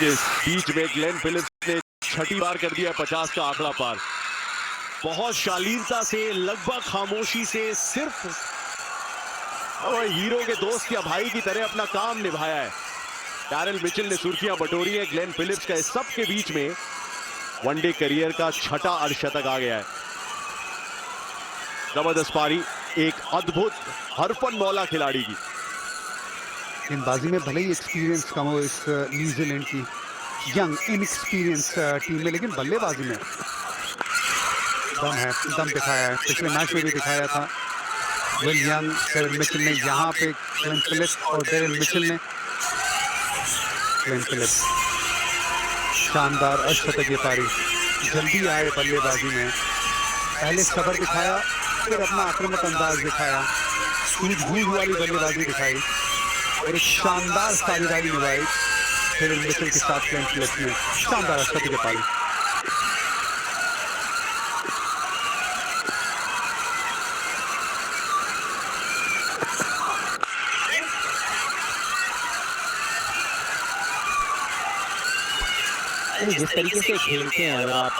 इस बीच में Glenn Phillips ने छठी बार कर दिया 50 का आंकड़ा पार। बहुत शालीनता से, लगभग खामोशी से, सिर्फ हीरो के दोस्त या भाई की तरह अपना काम निभाया है। डैरिल मिचेल ने सुर्खियां बटोरी है। ग्लेन फिलिप्स का इस सब के बीच में वनडे करियर का छठा अर्धशतक आ गया है। जबरदस्त पारी एक अद्भुत हरफन मौला खिलाड़ी की। गेंदबाजी में भले ही एक्सपीरियंस कम हो इस न्यूजीलैंड की यंग इनएक्सपीरियंस टीम में, लेकिन बल्लेबाजी में दम है, दम दिखाया है। पिछले मैच में भी दिखाया था। विल यंग, डेरिल मिचेल ने, यहाँ पे ग्लेन फिलिप्स और डेरिल मिचेल ने। ग्लेन फिलिप्स शानदार अर्धशतकीय पारी, जल्दी आए बल्लेबाजी में, पहले सब्र दिखाया, फिर अपना आक्रामक अंदाज दिखाया, सूझबूझ वाली बल्लेबाजी दिखाई और एक शानदार साझेदारी निभाई डेरिल मिचेल के साथ ग्लेन फिलिप्स ने। शानदार अर्धशतकीय पारी। जिस तरीके से खेलते हैं, अगर आप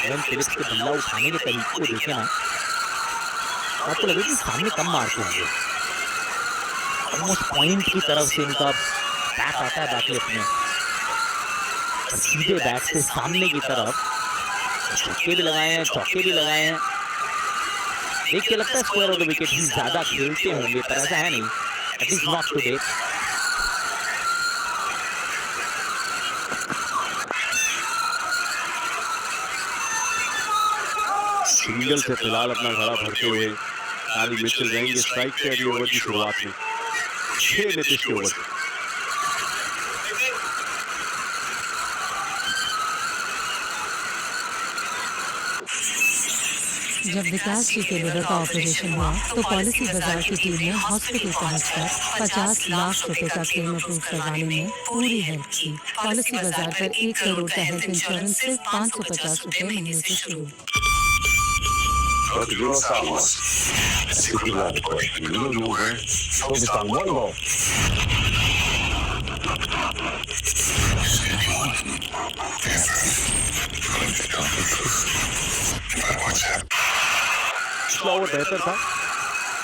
ग्लेन फिलिप्स के बल्ला उठाने के तरीके को देखें ना, आपको लगे कि सामने कम मारते होंगे। ऑलमोस्ट पॉइंट की तरफ से इनका बैट आता है बैकलिफ्ट में, सीधे बैट से सामने की तरफ। छक्के भी लगाए हैं, चौके भी लगाए हैं। देख के लगता है स्क्वायर ऑफ द विकेट ही ज्यादा खेलते होंगे, पर ऐसा है नहीं, एटलीस्ट नॉट टुडे। सिंगल से फिलहाल अपना घड़ा भरते हुए डैरिल मिचेल रहेंगे स्ट्राइक पे अगले ओवर की शुरुआत में। 6 नीतीश के ओवर। जब विकास जी के लिवर का ऑपरेशन हुआ तो पॉलिसी बाजार की टीम ने हॉस्पिटल पहुंचकर 50 लाख रुपए का क्लेम अप्रूव करवाने में पूरी हेल्प की। पॉलिसी बाजार पर 1 करोड़ का हेल्थ इंश्योरेंस सिर्फ 550 रुपए महीने से शुरू। ओवर बेहतर था।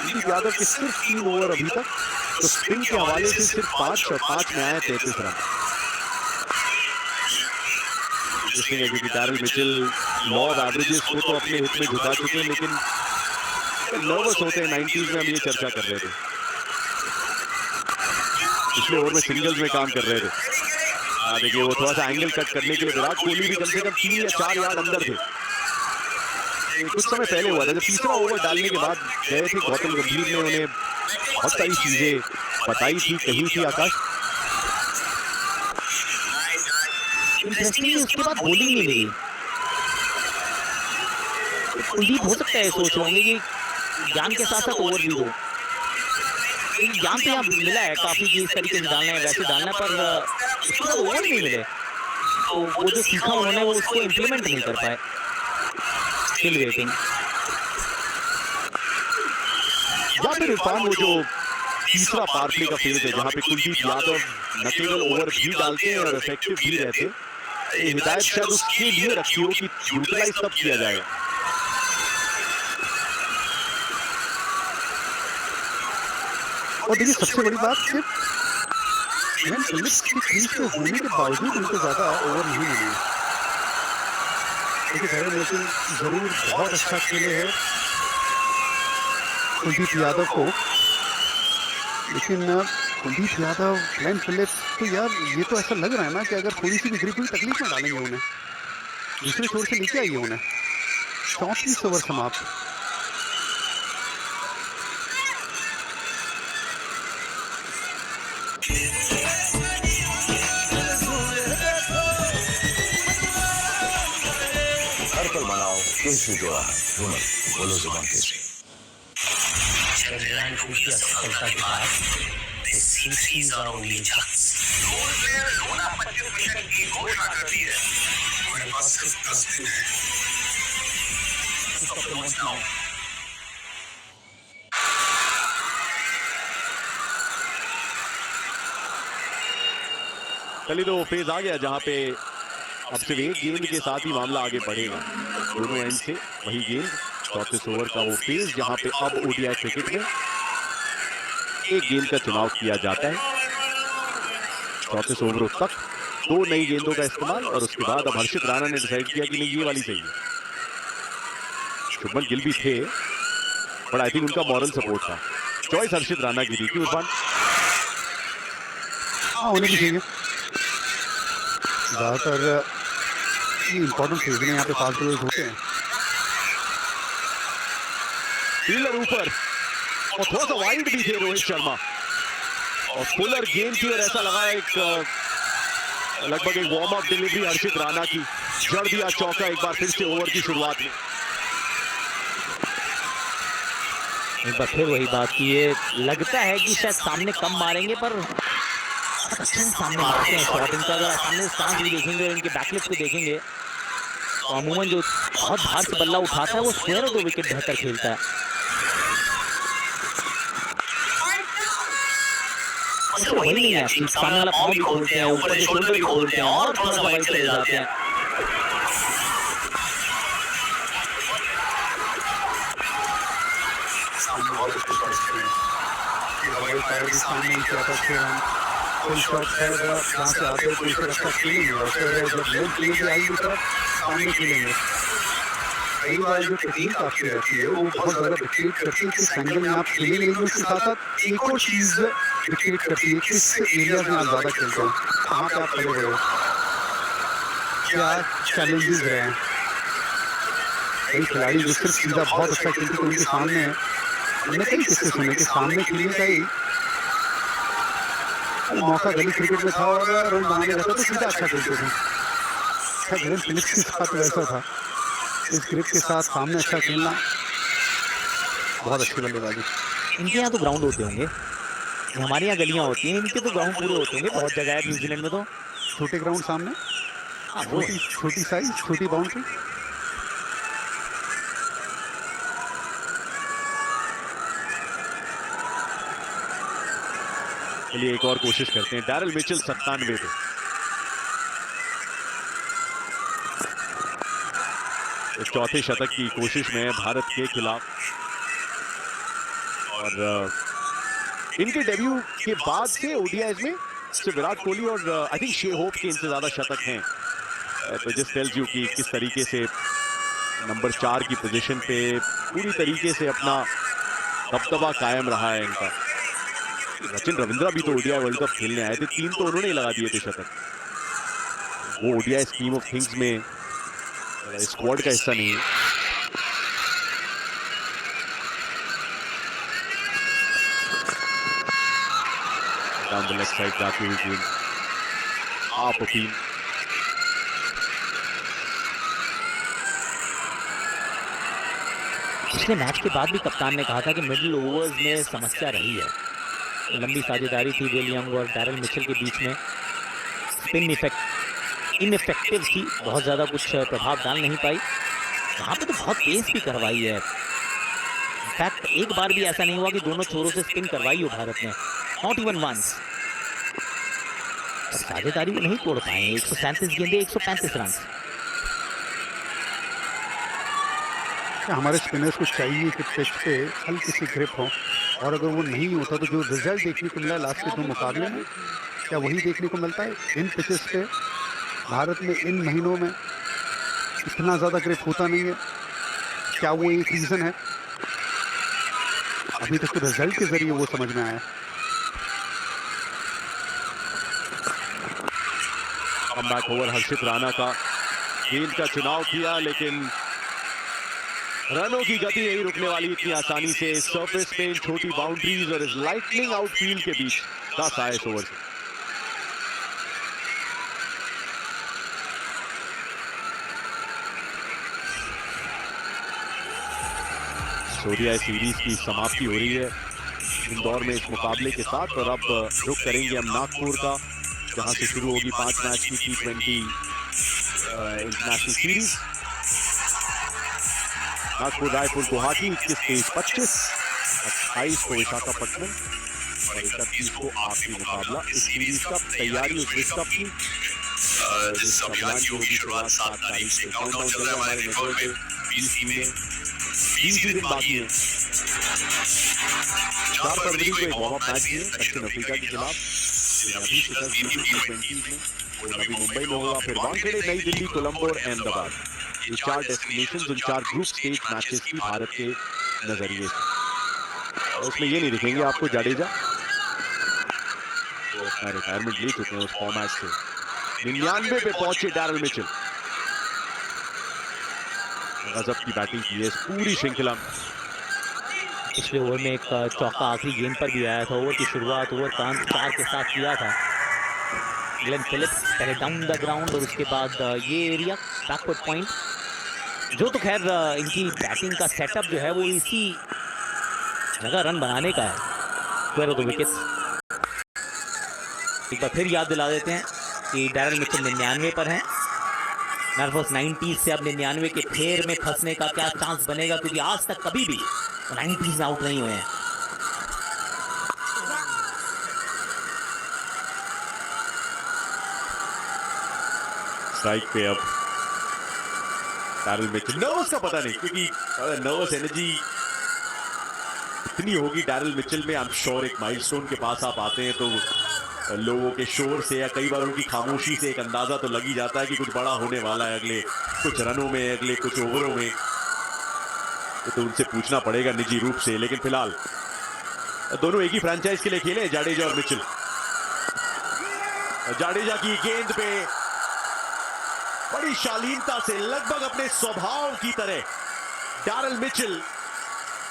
कुलदीप यादव के सिर्फ 3 ओवर अभी तक, तो स्पिन के हवाले से सिर्फ 5 में आए 33 रन। क्योंकि Daryl Mitchell law of averages को तो अपने हित में झुका चुके हैं, लेकिन नर्वस होते हैं। 90s में हम ये चर्चा कर रहे थे, पिछले ओवर में सिंगल्स में काम कर रहे थे। देखिए वो थोड़ा सा एंगल कट करने के लिए विराट कोहली भी कम से कम 3 या 4 यार्ड अंदर थे। कुछ समय पहले हुआ था जब तीसरा ओवर डालने के बाद गए थे गौतम गंभीर ने उन्हें बहुत सारी चीजें बताई थी, कही थी। आकाश इंटरेस्टिंगली उसके बाद बॉलिंग नहीं मिली। कुलदीप हो सकता है सोच रहे होंगे कि ज्ञान के साथ साथ ओवर भी दो। ज्ञान तो यहाँ मिला है काफी, जिस तरीके से डालना है वैसे डालना, पर उसके बाद ओवर नहीं मिले, तो वो जो सीखा उन्होंने वो उसको इम्प्लीमेंट नहीं कर पाए। Still waiting. या फिर इरफान वो जो तीसरा पावर प्ले का फेज है जहां पे कुलदीप यादव न केवल ओवर भी डालते हैं और इफेक्टिव भी रहते हैं, हिदायत शायद उसके लिए रखी हो कि यूटिलाइज तब किया जाएगा। और देखिए सबसे बड़ी बात कि ग्लेन फिलिप्स की क्रीज पे होने के बावजूद उनको ज्यादा ओवर नहीं मिले। देखिए डैरिल मिचेल जरूर बहुत अच्छा खेले हैं कुलदीप यादव को, लेकिन कुलदीप यादव, ग्लेन फिलिप्स, तो यार ये तो ऐसा लग रहा है ना कि अगर थोड़ी सी भी ग्रिप हुई तकलीफ में डालेंगे उन्हें, दूसरे छोर से लेके आइए उन्हें। 34 ओवर समाप्त। हर पल मनाओ केसरी जोड़ा है, बोलो जुबान केसरी। सफलता के बाद चलिए तो फेज आ गया जहां पे अब सिर्फ एक गेंद के साथ ही मामला आगे बढ़ेगा दोनों एंड से। वही गेंद 34 ओवर का वो फेज जहां पे अब ओडीआई क्रिकेट में एक गेंद का चुनाव किया जाता है। 34 ओवरों तक 2 नई गेंदों का इस्तेमाल और उसके बाद अब हर्षित राणा ने डिसाइड किया कि नहीं ये वाली सही है। शुभमन गिल भी थे बट आई थिंक उनका मॉरल सपोर्ट था। चॉइस हर्षित राणा की थी कि इरफान होने भी चाहिए। ज्यादातर ये इंपॉर्टेंट फेज में यहाँ पे फास्ट बॉलर्स होते हैं। फील्डर ऊपर और थोड़ा सा वाइड भी थे रोहित शर्मा और फुलर गेंद की और ऐसा लगा एक लगभग एक वार्म अप डिलीवरी हर्षित राणा की, जड़ दिया चौका एक बार फिर से ओवर की शुरुआत में। एक बार फिर वही बात की है, लगता है कि शायद सामने कम मारेंगे पर अच्छा सामने मारते हैं शॉट इनका। अगर सामने स्टांस भी देखेंगे और इनके बैकलिफ्ट को देखेंगे तो अमूमन जो बहुत बाहर से बल्ला उठाता है वो स्क्वायर और 2 विकेट बेहतर खेलता है। वही नहीं है, सामने वाला पाँव भी खोलते हैं, ऊपर से शोल्डर भी खोलते हैं और थोड़ा सा वाइड चले जाते हैं। सामने ही किया था 6 रन। फुल शॉट है जहाँ से आते हैं कोई अच्छा खेलेंगे और फिर जब लेग लेके आएंगे तरफ सामने खेलेंगे। कई बार जो टेक्निक आपकी रहती है वो बहुत ज़्यादा डिक्टेट करती है किस एंगल में आप खेलेंगे, लेकिन उसके साथ साथ एक और चीज़ डिक्टेट करती है किस एरिया में आप ज़्यादा खेलते हो, कहाँ पे आप खड़े हुए हो, क्या चैलेंजेस रहे हैं। कई खिलाड़ी जो सिर्फ सीधा बहुत अच्छा खेलते थे उनके सामने मैंने कई किस्से सुने कि सामने खेलने का ही मौका गली क्रिकेट में था और रन बनाने रहता तो सीधा अच्छा खेलते थे। ग्लेन फिलिप्स के साथ वैसा था, इस ग्रिप के साथ सामने अच्छा खेलना बहुत अच्छी बल्लेबाजी। इनके यहाँ तो ग्राउंड होते होंगे, हमारे यहाँ गलियाँ होती हैं, इनके तो ग्राउंड पूरे होते होंगे। बहुत जगह है न्यूजीलैंड में तो छोटे ग्राउंड सामने, छोटी साइज, छोटी बाउंड्री। चलिए एक और कोशिश करते हैं। डैरल मिचेल 97 पे चौथे शतक की कोशिश में भारत के खिलाफ और इनके डेब्यू के बाद से ओडीआईज में सिर्फ विराट कोहली और आई थिंक शे होप के इनसे ज्यादा शतक हैं। तो जस्ट टेल्स यू कि किस तरीके से नंबर 4 की पोजीशन पे पूरी तरीके से अपना दबदबा कायम रहा है इनका। सचिन रविंद्रा भी तो ओडीआई वर्ल्ड कप खेलने आए थे, 3 तो उन्होंने लगा दिए थे शतक। वो ओडीआई स्कीम ऑफ थिंग्स में स्क्वाड का हिस्सा नहीं है। डाउन द लेग साइड जाती हुई गेंद आप अपील। पिछले मैच के बाद भी कप्तान ने कहा था कि मिडिल ओवर्स में समस्या रही है, लंबी साझेदारी थी विल यंग और डैरल मिचेल के बीच में, स्पिन इनइफेक्टिव थी, बहुत ज़्यादा कुछ प्रभाव डाल नहीं पाई। यहाँ पे तो बहुत तेज भी करवाई है, इनफैक्ट एक बार भी ऐसा नहीं हुआ कि दोनों छोरों से स्पिन करवाई हो भारत ने, नॉट इवन वंस। साझेदारी वो नहीं तोड़ पाए। 137 गेंदे 135 रन। हमारे स्पिनर्स को चाहिए कि पिच पे हल्की सी ग्रिप हो और अगर वो नहीं होता तो जो रिजल्ट देखने को मिला लास्ट के 2 मुकाबले में क्या वही देखने को मिलता है। इन पिचेस पे भारत में इन महीनों में इतना ज़्यादा ग्रिप होता नहीं है। क्या वो एक रीज़न है? अभी तक तो रिजल्ट के जरिए वो समझ में आया। कमबैक ओवर हर्षित राणा का, गेंद का चुनाव किया लेकिन रनों की गति नहीं रुकने वाली इतनी आसानी से। सरफेस पे छोटी बाउंड्रीज और इस लाइटनिंग आउटफील्ड के बीच 10 आए इस ओवर से। ओडीआई सीरीज की समाप्ति हो रही है इंदौर में इस मुकाबले के साथ और अब रुख करेंगे हम नागपुर का, जहां से शुरू होगी 5 मैच की T20 international series. Nagpur, Raipur, Guwahati 21, 23, 25, 28 को विशाखापट्टनम और 31 को आखिरी मुकाबला इस सीरीज का तैयारी उस विश्व कप की जिस अभियान की होगी शुरुआत 7 तारीख से। काउंटडाउन चल रहा है हमारे नेटवर्क पे 20 दिन बाकी है। 4 फरवरी को एक वार्म अप मैच है दक्षिण अफ्रीका के खिलाफ। अभी T20 में और अभी मुंबई में होगा, फिर वानखेड़े, नई दिल्ली, कोलंबो और अहमदाबाद। ये 4 डेस्टिनेशंस उन 4 ग्रुप स्टेज मैचेस की भारत के नजरिए से। उसमें ये नहीं दिखेंगे आपको जाडेजा, वो अपना रिटायरमेंट ले चुके हैं उस फॉर्मेट से। 99 पे पहुंचे डैरल मिचेल। गजब की बैटिंग की है इस पूरी श्रृंखला में। पिछले ओवर में एक चौका आखिरी गेंद पर भी आया था। ओवर की शुरुआत ओवर का अंत 4 के साथ किया था ग्लेन फिलिप्स। पहले डाउन द ग्राउंड और उसके बाद ये एरिया बैकवर्ड पॉइंट। जो तो खैर इनकी बैटिंग का सेटअप जो है वो इसी जगह रन बनाने का है। Square of the wickets. एक बार फिर याद दिला देते हैं कि डैरल मिचेल 99 पर हैं। नर्वस 90s से अब 99 के फेर में फंसने का क्या चांस बनेगा, क्योंकि आज तक कभी भी 90s में आउट नहीं हुए हैं। स्ट्राइक पे अब डैरल मिचेल। नर्वस का पता नहीं, क्योंकि नर्वस एनर्जी इतनी होगी डैरल मिचेल में। आई एम श्योर एक माइलस्टोन के पास आप आते हैं तो लोगों के शोर से या कई बार उनकी खामोशी से एक अंदाजा तो लग ही जाता है कि कुछ बड़ा होने वाला है अगले कुछ रनों में, अगले कुछ ओवरों में। तो उनसे पूछना पड़ेगा निजी रूप से। लेकिन फिलहाल दोनों एक ही फ्रेंचाइज के लिए खेले, जाडेजा और मिचेल। जाडेजा की गेंद पे बड़ी शालीनता से, लगभग अपने स्वभाव की तरह डैरल मिचेल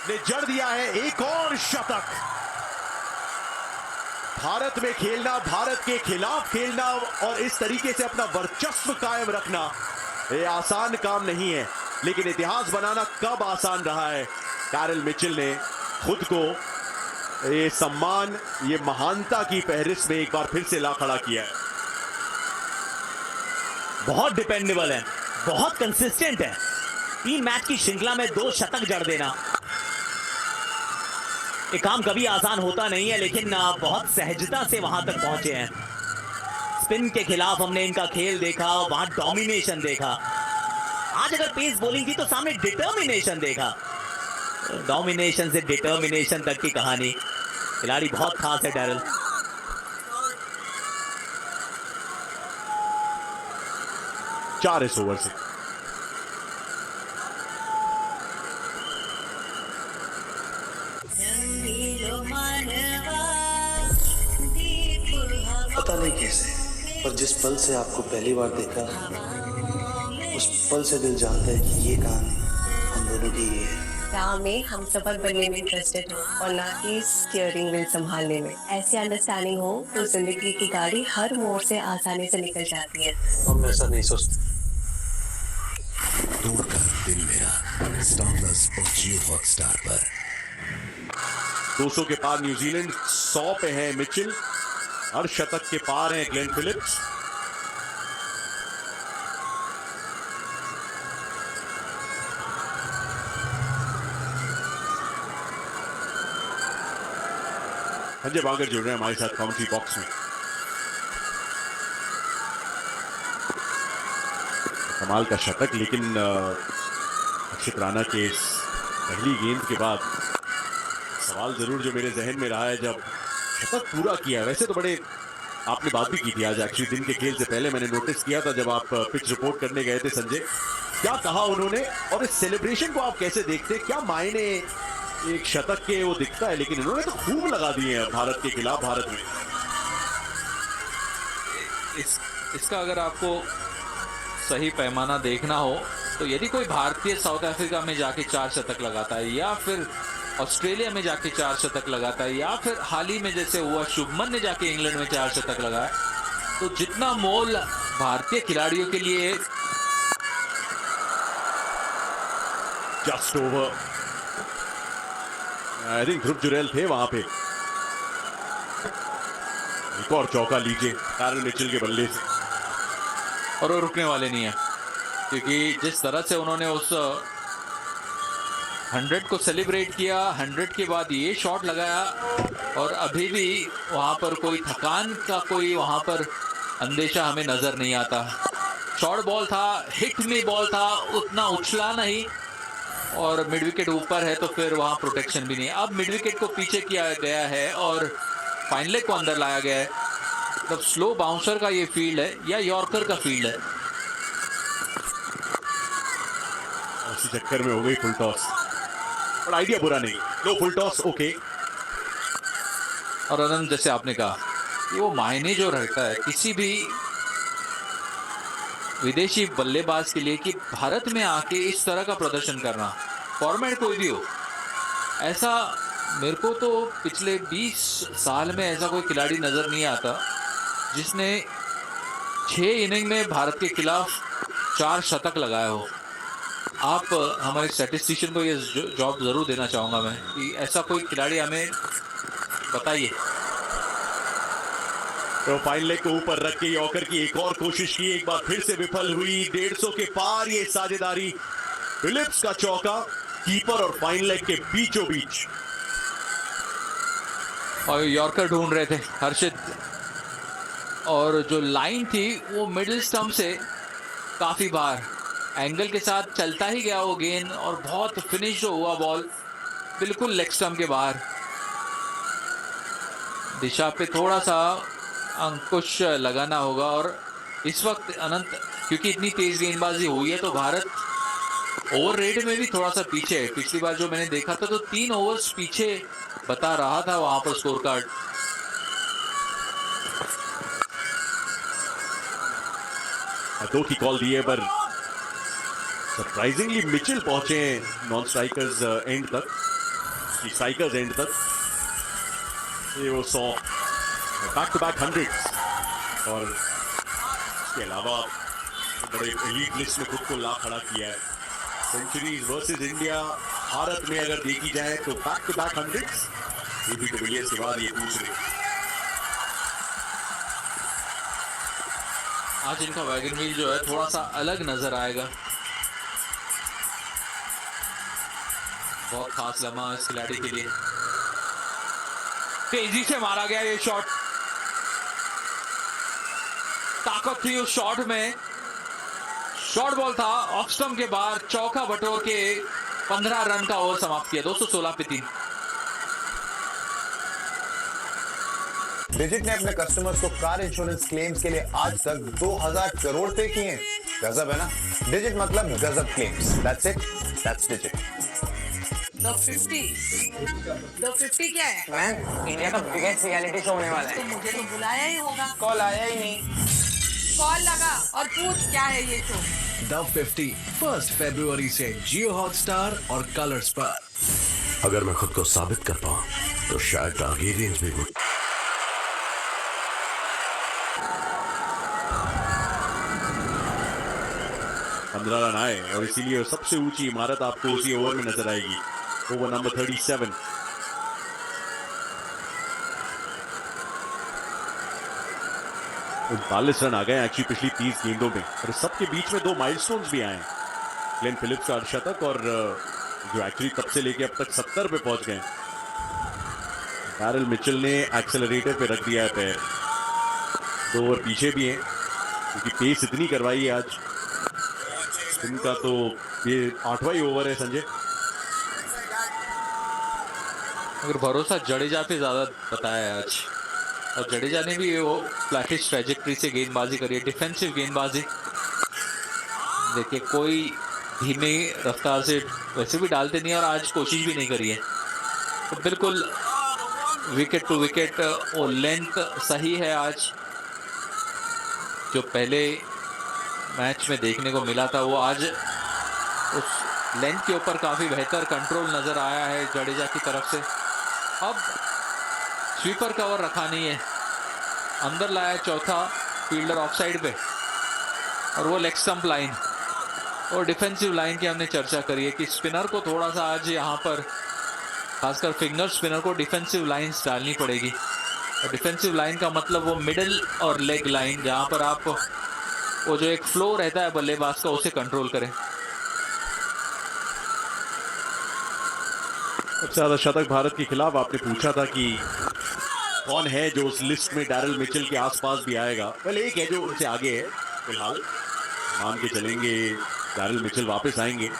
ने जड़ दिया है एक और शतक। भारत में खेलना, भारत के खिलाफ खेलना और इस तरीके से अपना वर्चस्व कायम रखना ये आसान काम नहीं है, लेकिन इतिहास बनाना कब आसान रहा है। डैरल मिचेल ने खुद को ये सम्मान, ये महानता की फहरिस्त में एक बार फिर से ला खड़ा किया है। बहुत डिपेंडेबल है, बहुत कंसिस्टेंट है। 3 मैच की श्रृंखला में 2 शतक जड़ देना ये काम कभी आसान होता नहीं है, लेकिन बहुत सहजता से वहां तक पहुंचे हैं। स्पिन के खिलाफ हमने इनका खेल देखा, वहां डोमिनेशन देखा। आज अगर पेस बॉलिंग थी तो सामने डिटर्मिनेशन देखा। डोमिनेशन से डिटर्मिनेशन तक की कहानी। खिलाड़ी बहुत खास है डैरल। 4 इस ओवर से। पता नहीं कैसे, पर जिस पल से आपको पहली बार देखा उस पल से दिल जानता है कि ये कहानी हम दोनों की ही है। गाँव में हम सफर बनने में इंटरेस्टेड हो और ना कि स्टीयरिंग व्हील संभालने में। ऐसी अंडरस्टैंडिंग हो तो जिंदगी की गाड़ी हर मोड़ से आसानी से निकल जाती है। हम ऐसा नहीं सोचते। तोड़कर दिल मेरा स्टार प्लस और जियो हॉटस्टार पर। 200 के पार न्यूजीलैंड, 100 पे है मिचेल, हर शतक के पार है ग्लेन फिलिप्स। संजय बागर जुड़ रहे हैं हमारे साथ काउंट्री बॉक्स में। कमाल का शतक, लेकिन अक्षित राणा के इस पहली गेंद के बाद सवाल जरूर जो मेरे जहन में रहा है, जब शतक पूरा किया। वैसे तो बड़े आपने बात भी की थी आज, एक्चुअली दिन के खेल से पहले मैंने नोटिस किया था जब आप पिच रिपोर्ट करने गए थे संजय, क्या कहा उन्होंने और इस सेलिब्रेशन को आप कैसे देखते, क्या मायने एक शतक के वो दिखता है, लेकिन इन्होंने तो खूब लगा दिए हैं भारत के खिलाफ। भारत में इसका अगर आपको सही पैमाना देखना हो तो यदि कोई भारतीय साउथ अफ्रीका में जाके 4 शतक लगाता है, या फिर ऑस्ट्रेलिया में जाके 4 शतक लगाता है, या फिर हाल ही में जैसे हुआ शुभमन ने जाके इंग्लैंड में 4 शतक लगाया, तो जितना मोल भारतीय खिलाड़ियों के लिए जस्ट ओवर, आई थिंक ध्रुव जुरैल थे वहां पे। एक और चौका लीजिए डैरल मिचेल के बल्ले से, और वो रुकने वाले नहीं है, क्योंकि जिस तरह से उन्होंने उस 100 को सेलिब्रेट किया, 100 के बाद ये शॉट लगाया और अभी भी वहाँ पर कोई थकान का कोई वहाँ पर अंदेशा हमें नज़र नहीं आता। शॉर्ट बॉल था, हिट में बॉल था, उतना उछला नहीं और मिड विकेट ऊपर है तो फिर वहाँ प्रोटेक्शन भी नहीं। अब मिड विकेट को पीछे किया गया है और फाइन लेग को अंदर लाया गया है। मतलब स्लो बाउंसर का ये फील्ड है या यॉर्कर का फील्ड है। इसी चक्कर में हो गई फुल टॉस, पर आइडिया बुरा नहीं। लो फुल टॉस ओके। और अनंत, जैसे आपने कहा, ये वो मायने जो रहता है किसी भी विदेशी बल्लेबाज के लिए कि भारत में आके इस तरह का प्रदर्शन करना, फॉर्मेट कोई भी हो। ऐसा मेरे को तो पिछले 20 साल में ऐसा कोई खिलाड़ी नजर नहीं आता जिसने 6 इनिंग में भारत के खिलाफ 4 शतक लगाया हो। आप हमारे स्टैटिस्टिशियन को ये जॉब जरूर देना चाहूंगा मैं कि ऐसा कोई खिलाड़ी हमें बताइए। तो फाइन लेग को ऊपर रख के यॉर्कर की एक और कोशिश की, एक बार फिर से विफल हुई। 150 के पार ये साझेदारी। फिलिप्स का चौका कीपर और फाइन लेग के बीचों बीच। और यॉर्कर ढूंढ रहे थे हर्षित, और जो लाइन थी वो मिडिल स्टंप से काफी बार एंगल के साथ चलता ही गया वो गेंद और बहुत फिनिश जो हुआ बॉल बिल्कुल लेग स्टंप के बाहर। दिशा पे थोड़ा सा अंकुश लगाना होगा। और इस वक्त अनंत, क्योंकि इतनी तेज गेंदबाजी हुई है तो भारत ओवर रेट में भी थोड़ा सा पीछे है। पिछली बार जो मैंने देखा था तो 3 ओवर्स पीछे बता रहा था वहां पर स्कोर कार्ड। दो की कॉल दी है पर सरप्राइजिंगली मिचेल पहुंचे नॉन स्ट्राइकर्स एंड तक, स्ट्राइकर्स एंड तक। ये वो 100 बैक टू बैक 100 और इसके अलावा बड़े एलीट लिस्ट में खुद को ला खड़ा किया है। सेंचुरीज वर्सेस इंडिया भारत में अगर देखी जाए तो back to back 100 AB de Villiers के बाद ये दूसरे। आज इनका वैगन व्हील जो है थोड़ा सा अलग नजर आएगा। बहुत खास लम्हा इस खिलाड़ी के लिए। तेजी से मारा गया ये शॉट, ताकत थी उस शॉट में। शॉर्ट बॉल था, ऑफ स्टंप के बाहर चौका बटोर के 15 रन का ओवर समाप्त किया। 216 पे 3। डिजिट ने अपने कस्टमर्स को कार इंश्योरेंस क्लेम्स के लिए आज तक 2000 करोड़ पे किए हैं। गजब है ना? डिजिट मतलब गजब claims. That's it, that's digit. 250 क्या है? मैम, इंडिया का बिगेस्ट रियलिटी शो होने वाला है। तो मुझे तो बुलाया ही होगा। कॉल आया ही नहीं। कॉल लगा और पूछ क्या है ये शो। द 50 1 फरवरी से जियो हॉटस्टार और कलर्स पर। अगर मैं खुद को साबित कर पाऊं तो शायद टारगेरियंस भी मुझे 15 रन आए और इसीलिए सबसे ऊंची इमारत आपको उसी ओवर में नजर आएगी। Over number 37। उनतालीस रन आ गए एक्चुअली पिछली 30 गेंदों में और सबके बीच में 2 माइलस्टोन्स भी आए। ग्लेन फिलिप्स का अर्धशतक और जो एक्चुअली तब से लेके अब तक 70 पे पहुंच गए। डैरिल मिचेल ने एक्सेलरेटर पे रख दिया है पैर। 2 ओवर पीछे भी हैं क्योंकि पेस इतनी करवाई है आज। इनका तो ये 8वां ही ओवर है संजय। अगर भरोसा जडेजा पे ज्यादा बताया है आज, और जडेजा ने भी वो फ्लैटिश ट्रैजेक्टरी से गेंदबाजी करी है, डिफेंसिव गेंदबाजी। देखिए कोई धीमी रफ्तार से वैसे भी डालते नहीं और आज कोशिश भी नहीं करी है। तो बिल्कुल विकेट टू विकेट वो लेंथ सही है आज। जो पहले मैच में देखने को मिला था वो आज उस लेंथ के ऊपर काफ़ी बेहतर कंट्रोल नज़र आया है जडेजा की तरफ से। अब स्वीपर कवर रखा नहीं है, अंदर लाया चौथा फील्डर ऑफसाइड पे, और वो लेग स्टंप लाइन और डिफेंसिव लाइन की हमने चर्चा करी है कि स्पिनर को थोड़ा सा आज यहाँ पर खासकर फिंगर स्पिनर को डिफेंसिव लाइंस डालनी पड़ेगी। और डिफेंसिव लाइन का मतलब वो मिडिल और लेग लाइन, जहाँ पर आप वो जो एक फ्लो रहता है बल्लेबाज का उसे कंट्रोल करें। सबसे ज्यादा शतक भारत के खिलाफ। आपने पूछा था कि कौन है जो उस लिस्ट में डैरिल मिचेल के आसपास भी आएगा। पहले एक है जो उनसे आगे है फिलहाल, मान के चलेंगे डैरिल मिचेल वापस आएंगे।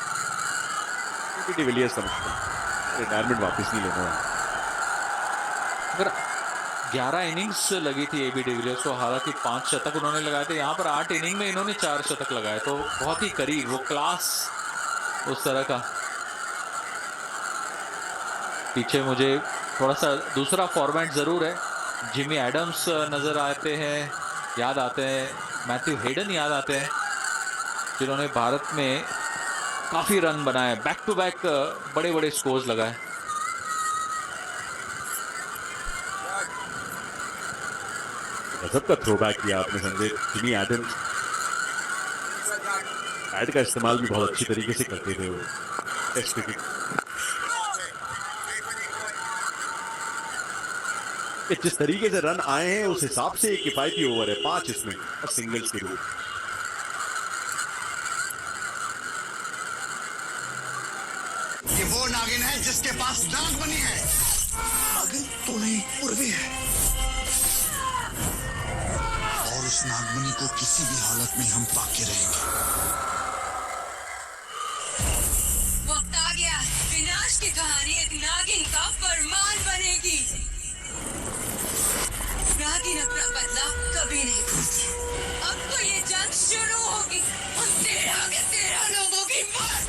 डिविलियर्स का मुश्किल, रिटायरमेंट वापस नहीं लेना है। अगर 11 इनिंग्स लगी थी एबी डिविलियर्स को, हालांकि 5 शतक उन्होंने लगाए थे, यहाँ पर 8 इनिंग में इन्होंने 4 शतक लगाए, तो बहुत ही करीब, वो क्लास उस तरह का। पीछे मुझे थोड़ा सा दूसरा फॉर्मेट जरूर है, जिमी एडम्स नजर आते हैं, याद आते हैं, मैथ्यू हेडन याद आते हैं, जिन्होंने भारत में काफी रन बनाए, बैक टू बैक बड़े बड़े स्कोर्स लगाए। गजब का थ्रोबैक किया आपने संजय। जिमी एडम्स पैड का इस्तेमाल भी बहुत अच्छी तरीके से करते थे वो टेस्ट क्रिकेट। जिस तरीके से रन आए हैं उस हिसाब से एक किफायती ओवर है, 5 इसमें और सिंगल्स के रूप। ये वो नागिन है जिसके पास नाग बनी है। नागिन तो नहीं, उर्वी है, और उस नागमणि को किसी भी हालत में हम पाके रहेंगे। वक्त आ गया, विनाश की कहानी एक नागिन का फरमान बनेगी। नागिन अपना बदला कभी नहीं भूलती। अब तो ये जंग शुरू होगी और 13 के 13 लोगों की मौत।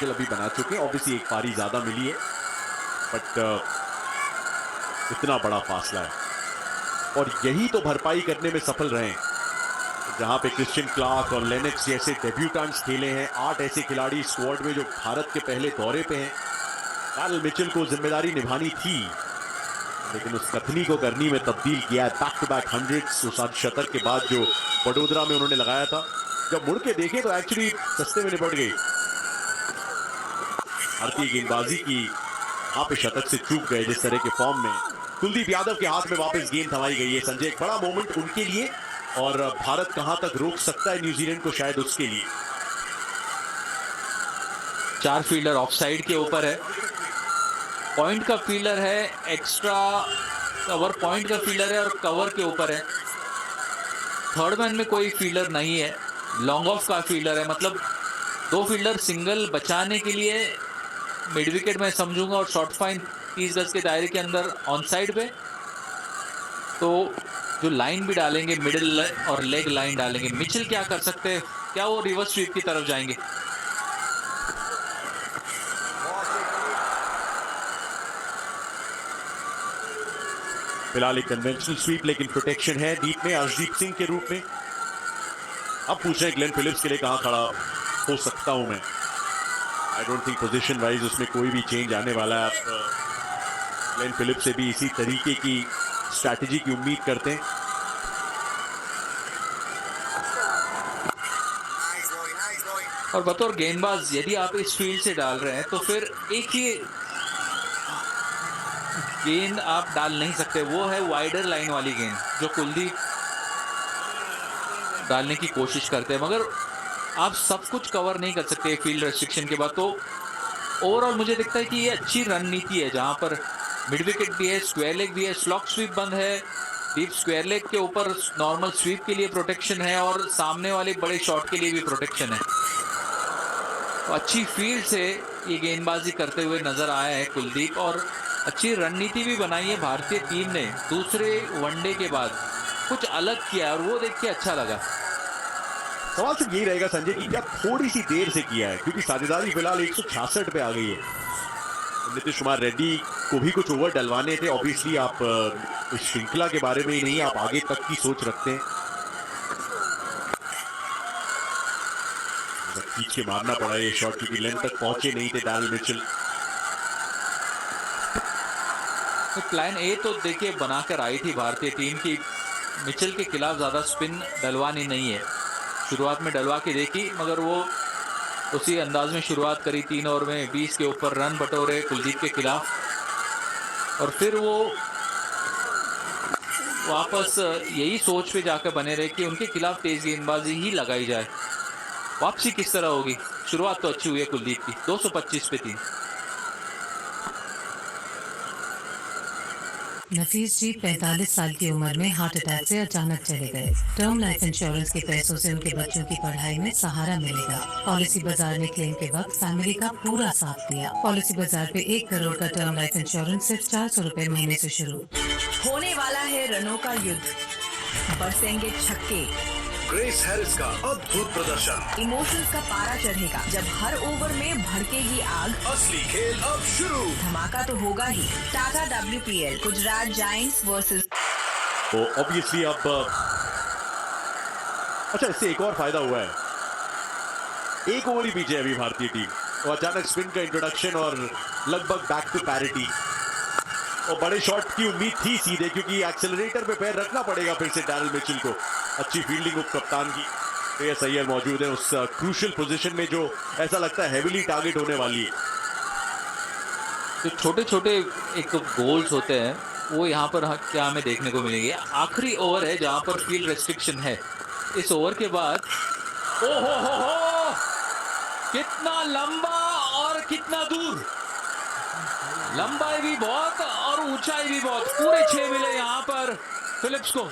अभी बना चुके हैं, ऑब्वियसली एक पारी ज्यादा मिली है, बट इतना बड़ा फासला है और यही तो भरपाई करने में सफल रहे हैं। जहां पे क्रिश्चियन क्लार्क और लेनेक्स जैसे डेब्यूटेंट्स खेले हैं, 8 ऐसे खिलाड़ी स्क्वाड में जो भारत के पहले दौरे पे हैं। डैरिल मिचेल को जिम्मेदारी निभानी थी, लेकिन उस कथनी को करनी में तब्दील किया है। बैक टू बैक 100 उस शतक के बाद जो वडोदरा में उन्होंने लगाया था, जब मुड़ के देखे तो एक्चुअली सस्ते में निपट गई। भारतीय गेंदबाजी की यहाँ पे शतक से चूक गए जिस तरह के फॉर्म में। कुलदीप यादव के हाथ में वापस गेंद थमाई गई है संजय, एक बड़ा मोमेंट उनके लिए, और भारत कहां तक रोक सकता है न्यूजीलैंड को, शायद उसके लिए। 4 फील्डर ऑफसाइड के ऊपर है, पॉइंट का फील्डर है, एक्स्ट्रा कवर पॉइंट का फील्डर है और कवर के ऊपर है। थर्ड मैन में कोई फील्डर नहीं है, लॉन्ग ऑफ का फील्डर है, मतलब 2 फील्डर सिंगल बचाने के लिए मिड विकेट में समझूंगा, और शॉर्ट फाइन 30 गज के दायरे के अंदर ऑन साइड पे। तो जो लाइन भी डालेंगे, मिडिल और लेग लाइन डालेंगे। मिचेल क्या कर सकते हैं, क्या वो रिवर्स स्वीप की तरफ जाएंगे? फिलहाल एक कन्वेंशनल स्वीप, लेकिन प्रोटेक्शन है डीप में अर्शदीप सिंह के रूप में। अब पूछ रहे हैं ग्लेन फिलिप्स के लिए कहां खड़ा हो सकता हूं मैं। I don't think position wise उसमें कोई भी चेंज आने वाला है। आप ग्लेन फिलिप्स से भी इसी तरीके की स्ट्रैटेजी की उम्मीद करते हैं। और बतौर गेंदबाज यदि आप इस फील्ड से डाल रहे हैं तो फिर एक ही गेंद आप डाल नहीं सकते, वो है वाइडर लाइन वाली गेंद जो कुलदीप डालने की कोशिश करते हैं, मगर आप सब कुछ कवर नहीं कर सकते फील्ड रेस्ट्रिक्शन के बाद। तो ओवरऑल मुझे दिखता है कि ये अच्छी रणनीति है, जहां पर मिड विकेट भी है, स्क्वायर लेग भी है, स्लॉक स्वीप बंद है, डीप स्क्वायर लेग के ऊपर नॉर्मल स्वीप के लिए प्रोटेक्शन है, और सामने वाले बड़े शॉट के लिए भी प्रोटेक्शन है। तो अच्छी फील्ड से ये गेंदबाजी करते हुए नजर आया है कुलदीप, और अच्छी रणनीति भी बनाई है भारतीय टीम ने। दूसरे वनडे के बाद कुछ अलग किया और वो देख के अच्छा लगा। सवाल सिर्फ यही रहेगा संजय कि क्या थोड़ी सी देर से किया है, क्योंकि साझेदारी फिलहाल 166 पे आ गई है। नीतीश कुमार रेड्डी को भी कुछ ओवर डलवाने थे। ऑब्वियसली आप इस श्रृंखला के बारे में ही नहीं, आप आगे तक की सोच रखते हैं। खींच के मारना पड़ा ये शॉट, क्योंकि लेंथ तक पहुंचे नहीं थे डैरिल मिचेल। प्लान ए तो देखिए बनाकर आई थी भारतीय टीम की, मिचेल के खिलाफ ज्यादा स्पिन डलवानी नहीं है। शुरुआत में डलवा के देखी, मगर वो उसी अंदाज में शुरुआत करी, 3 ओवर में 20 के ऊपर रन बटोरे कुलदीप के खिलाफ, और फिर वो वापस यही सोच पे जाकर बने रहे कि उनके खिलाफ तेज गेंदबाजी ही लगाई जाए। वापसी किस तरह होगी? शुरुआत तो अच्छी हुई है कुलदीप की, 225 पे 3। नफीस जी 45 साल की उम्र में हार्ट अटैक से अचानक चले गए। टर्म लाइफ इंश्योरेंस के पैसों से उनके बच्चों की पढ़ाई में सहारा मिलेगा। पॉलिसी बाजार ने क्लेम के वक्त फैमिली का पूरा साथ दिया। पॉलिसी बाजार पे 1 करोड़ का टर्म लाइफ इंश्योरेंस सिर्फ 400 रुपए महीने से शुरू। होने वाला है रनों का युद्ध, बरसेंगे छक्के, ग्रेस हैरिस का अद्भुत प्रदर्शन, इमोशंस का पारा चढ़ेगा जब हर ओवर में भड़केगी आग। असली खेल अब शुरू। धमाका तो होगा ही। Tata WPL Gujarat Giants versus. तो ऑब्वियसली अब अच्छा, इससे एक और फायदा हुआ है, एक ओवर ही पीछे अभी भारतीय टीम, तो अचानक स्पिन का इंट्रोडक्शन और लगभग बैक टू पैरिटी। और बड़े शॉट की उम्मीद थी सीधे, क्योंकि एक्सेलरेटर पे पैर रखना पड़ेगा फिर से डैरिल मिचेल को। अच्छी फील्डिंग उप कप्तान की, श्रेयस अय्यर मौजूद है उस क्रूशियल पोजीशन में जो ऐसा लगता है हेवीली टारगेट होने वाली है। जो छोटे छोटे एक गोल्स होते हैं वो यहाँ पर क्या हमें देखने को मिलेंगे। आखिरी ओवर है जहाँ पर फील्ड रेस्ट्रिक्शन है। इस ओवर के बाद ओ हो, कितना लंबा और कितना दूर, लंबाई भी बहुत और ऊंचाई भी बहुत, पूरे 6 मिले यहाँ पर फिलिप्स को।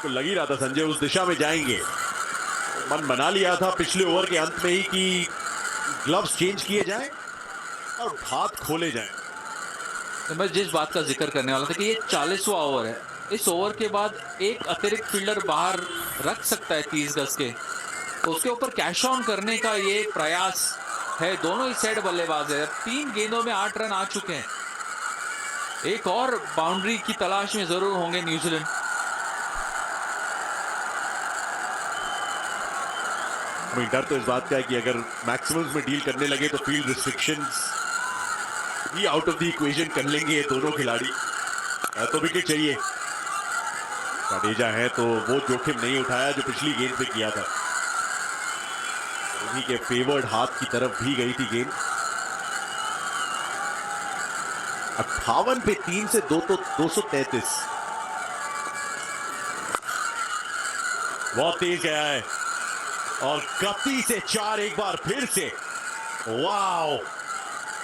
तो लग ही रहा था संजय उस दिशा में जाएंगे, मन बना लिया था पिछले ओवर के अंत में ही कि ग्लव्स चेंज किए जाएं और हाथ खोले जाएं। तो मैं जिस बात का जिक्र करने वाला था कि ये 40वां ओवर है। इस ओवर के बाद एक अतिरिक्त फील्डर बाहर रख सकता है 30 गज के, तो उसके ऊपर कैश ऑन करने का ये प्रयास है। दोनों ही साइड बल्लेबाज है। 3 गेंदों में 8 रन आ चुके हैं। एक और बाउंड्री की तलाश में जरूर होंगे न्यूजीलैंड। डर तो इस बात का है कि अगर मैक्सिमम्स में डील करने लगे तो फील्ड रिस्ट्रिक्शंस भी आउट ऑफ द इक्वेशन कर लेंगे ये दोनों खिलाड़ी। तो विकेट चाहिए, जडेजा है तो वो जोखिम नहीं उठाया जो पिछली गेंद पे किया था। उन्हीं के फेवर्ड हाथ की तरफ भी गई थी गेंद। 58 पे 3 से 233। बहुत तेज गया है और गति से 4 एक बार फिर से। वाओ,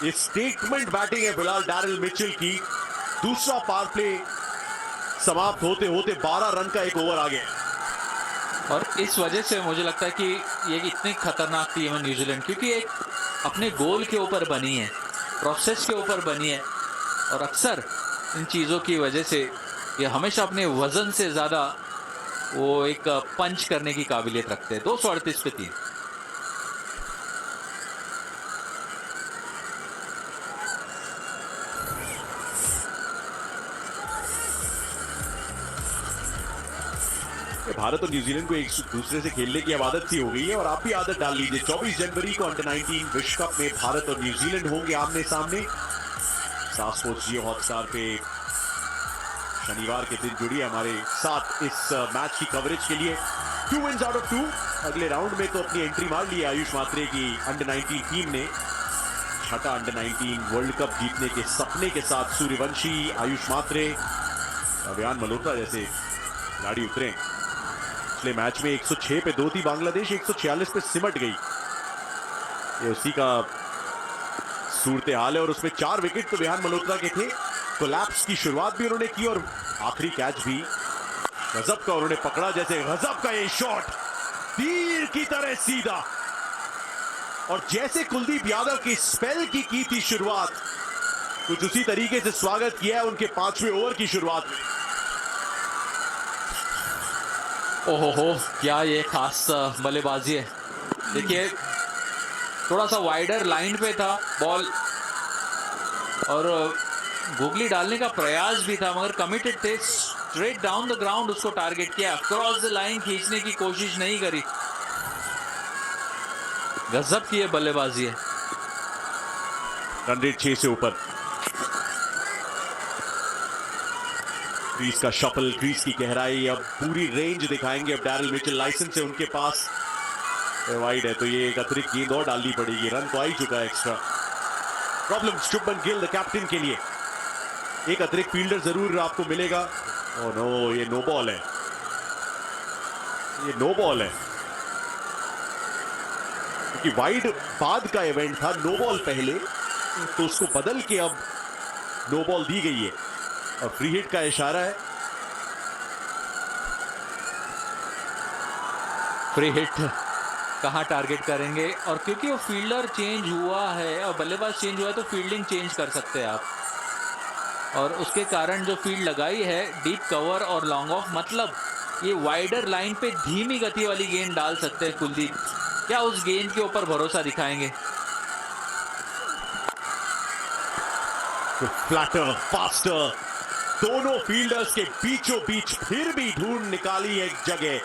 ये स्टेटमेंट बैटिंग है फिलहाल डैरिल मिचेल की। दूसरा पावर प्ले समाप्त होते होते 12 रन का एक ओवर आ गया। और इस वजह से मुझे लगता है कि ये इतनी खतरनाक टीम है न्यूजीलैंड, क्योंकि एक अपने गोल के ऊपर बनी है, प्रोसेस के ऊपर बनी है, और अक्सर इन चीज़ों की वजह से ये हमेशा अपने वजन से ज़्यादा वो एक पंच करने की काबिलियत रखते हैं। 238 पे 3। भारत और न्यूजीलैंड को एक दूसरे से खेलने की अब आदत सी हो गई है और आप भी आदत डाल लीजिए। 24 जनवरी को अंडर-19 विश्व कप में भारत और न्यूजीलैंड होंगे आमने सामने। साफ स्पोर्ट्स जियो हॉटस्टार पे शनिवार के दिन जुड़िए हमारे साथ इस मैच की कवरेज के लिए। 2 विन्स आउट ऑफ 2। अगले राउंड में तो अपनी एंट्री मार ली आयुष मात्रे की अंडर-19 टीम ने। छठा अंडर-19 वर्ल्ड कप जीतने के सपने के साथ सूर्यवंशी, आयुष मात्रे, अभियान मल्होत्रा जैसे खिलाड़ी उतरे। पिछले मैच में 106 पे 2 थी बांग्लादेश, 146 पे सिमट गई। ये उसी का सूरत हाल है और उसमें 4 विकेट तो अभियान मल्होत्रा के थे। कोलैप्स की शुरुआत भी उन्होंने की और आखिरी कैच भी गजब का उन्होंने पकड़ा। जैसे गजब का ये शॉट तीर की तरह सीधा, और जैसे कुलदीप यादव की स्पेल की थी शुरुआत, कुछ उसी तरीके से स्वागत किया है उनके 5वें ओवर की शुरुआत में। ओहो, क्या ये खास बल्लेबाजी है। देखिए थोड़ा सा वाइडर लाइन पे था बॉल और गुगली डालने का प्रयास भी था, मगर कमिटेड थे। स्ट्रेट डाउन द ग्राउंड उसको टारगेट किया, क्रॉस द लाइन खींचने की कोशिश नहीं करी। गजब की ये बल्लेबाजी है। रन रेट 6 से ऊपर। क्रीज का शफल, क्रीज की गहराई, अब पूरी रेंज दिखाएंगे अब डैरिल मिचेल। लाइसेंस है उनके पास, वाइड है तो ये एक अतिरिक्त गेंद और डालनी पड़ेगी। रन तो आ ही चुका है extra. Problem Shubman Gill the captain के लिए। एक अतिरिक्त फील्डर जरूर आपको मिलेगा। ओह नो, ये नो बॉल है, ये नो बॉल है। क्योंकि वाइड बाद का इवेंट था, नो बॉल पहले, तो उसको बदल के अब नो बॉल दी गई है और फ्री हिट का इशारा है। फ्री हिट कहाँ टारगेट करेंगे, और क्योंकि वो फील्डर चेंज हुआ है और बल्लेबाज चेंज हुआ है तो फील्डिंग चेंज कर सकते हैं आप, और उसके कारण जो फील्ड लगाई है डीप कवर और लॉन्ग ऑफ, मतलब ये वाइडर लाइन पे धीमी गति वाली गेंद डाल सकते हैं कुलदीप। क्या उस गेंद के ऊपर भरोसा दिखाएंगे? फ्लैटर फास्टर, दोनों फील्डर्स के बीचों बीच फिर भी ढूंढ निकाली एक जगह।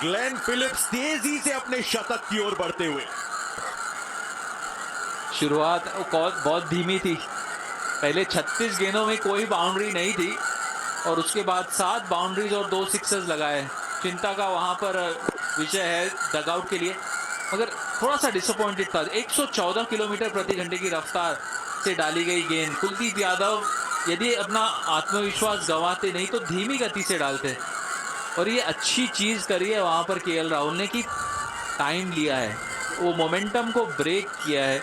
ग्लेन फिलिप्स तेजी से अपने शतक की ओर बढ़ते हुए। शुरुआत बहुत धीमी थी, पहले 36 गेंदों में कोई बाउंड्री नहीं थी और उसके बाद 7 बाउंड्रीज और 2 सिक्सर्स लगाए। चिंता का वहां पर विषय है डगआउट के लिए, मगर थोड़ा सा डिसअपॉइंटेड था। 114 किलोमीटर प्रति घंटे की रफ्तार से डाली गई गेंद। कुलदीप यादव यदि अपना आत्मविश्वास गंवाते नहीं तो धीमी गति से डालते, और ये अच्छी चीज करी है वहां पर केएल राहुल ने कि टाइम लिया है, वो मोमेंटम को ब्रेक किया है।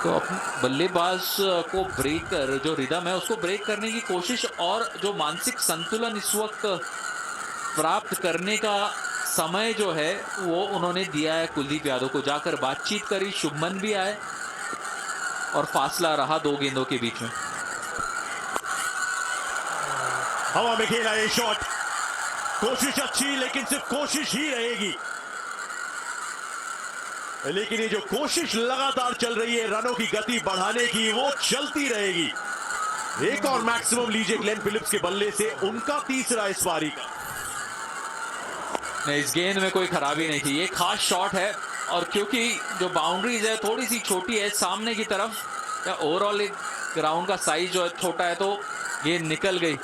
तो बल्लेबाज को ब्रेक कर, जो रिदम है उसको ब्रेक करने की कोशिश और जो मानसिक संतुलन इस वक्त प्राप्त करने का समय जो है वो उन्होंने दिया है कुलदीप यादव को। जाकर बातचीत करी, शुभमन भी आए और फासला रहा 2 गेंदों के बीच में। हवा में खेला ये शॉट, कोशिश अच्छी लेकिन सिर्फ कोशिश ही रहेगी, लेकिन ये जो कोशिश लगातार चल रही है रनों की गति बढ़ाने की, वो चलती रहेगी। एक और मैक्सिमम लीजिए ग्लेन फिलिप्स के बल्ले से, उनका तीसरा इस पारी का। नहीं, इस गेंद में कोई खराबी नहीं थी, ये खास शॉट है, और क्योंकि जो बाउंड्रीज है थोड़ी सी छोटी है सामने की तरफ, या ओवरऑल एक ग्राउंड का साइज जो है छोटा है, तो गेंद निकल गई।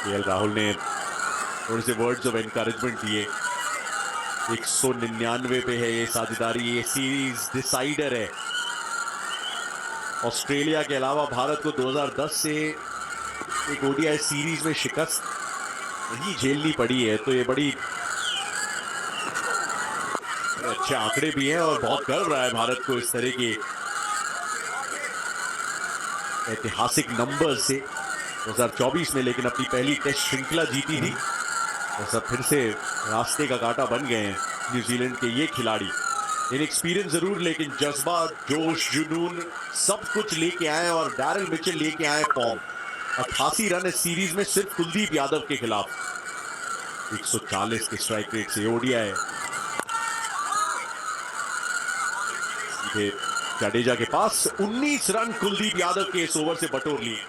केएल राहुल ने थोड़े से वर्ड्स ऑफ एनकरेजमेंट दिए। 199 पे है ये साझेदारी, ये सीरीज डिसाइडर है। ऑस्ट्रेलिया के अलावा भारत को 2010 से एक ओडीआई सीरीज में शिकस्त नहीं झेलनी पड़ी है, तो ये बड़ी अच्छे आंकड़े भी हैं और बहुत गर्व रहा है भारत को इस तरह के ऐतिहासिक नंबर से। 2024 में लेकिन अपनी पहली टेस्ट श्रृंखला जीती थी, और सब फिर से रास्ते का कांटा बन गए हैं न्यूजीलैंड के ये खिलाड़ी। इनएक्सपीरियंस जरूर, लेकिन जज्बा, जोश, जुनून सब कुछ लेके आए, और डैरिल मिचेल लेके आए फॉर्म। 88 रन इस सीरीज में सिर्फ कुलदीप यादव के खिलाफ। 140 के स्ट्राइक रेट से ओडीआई सीधे जडेजा के पास 19 रन कुलदीप यादव के इस ओवर से बटोर लिए।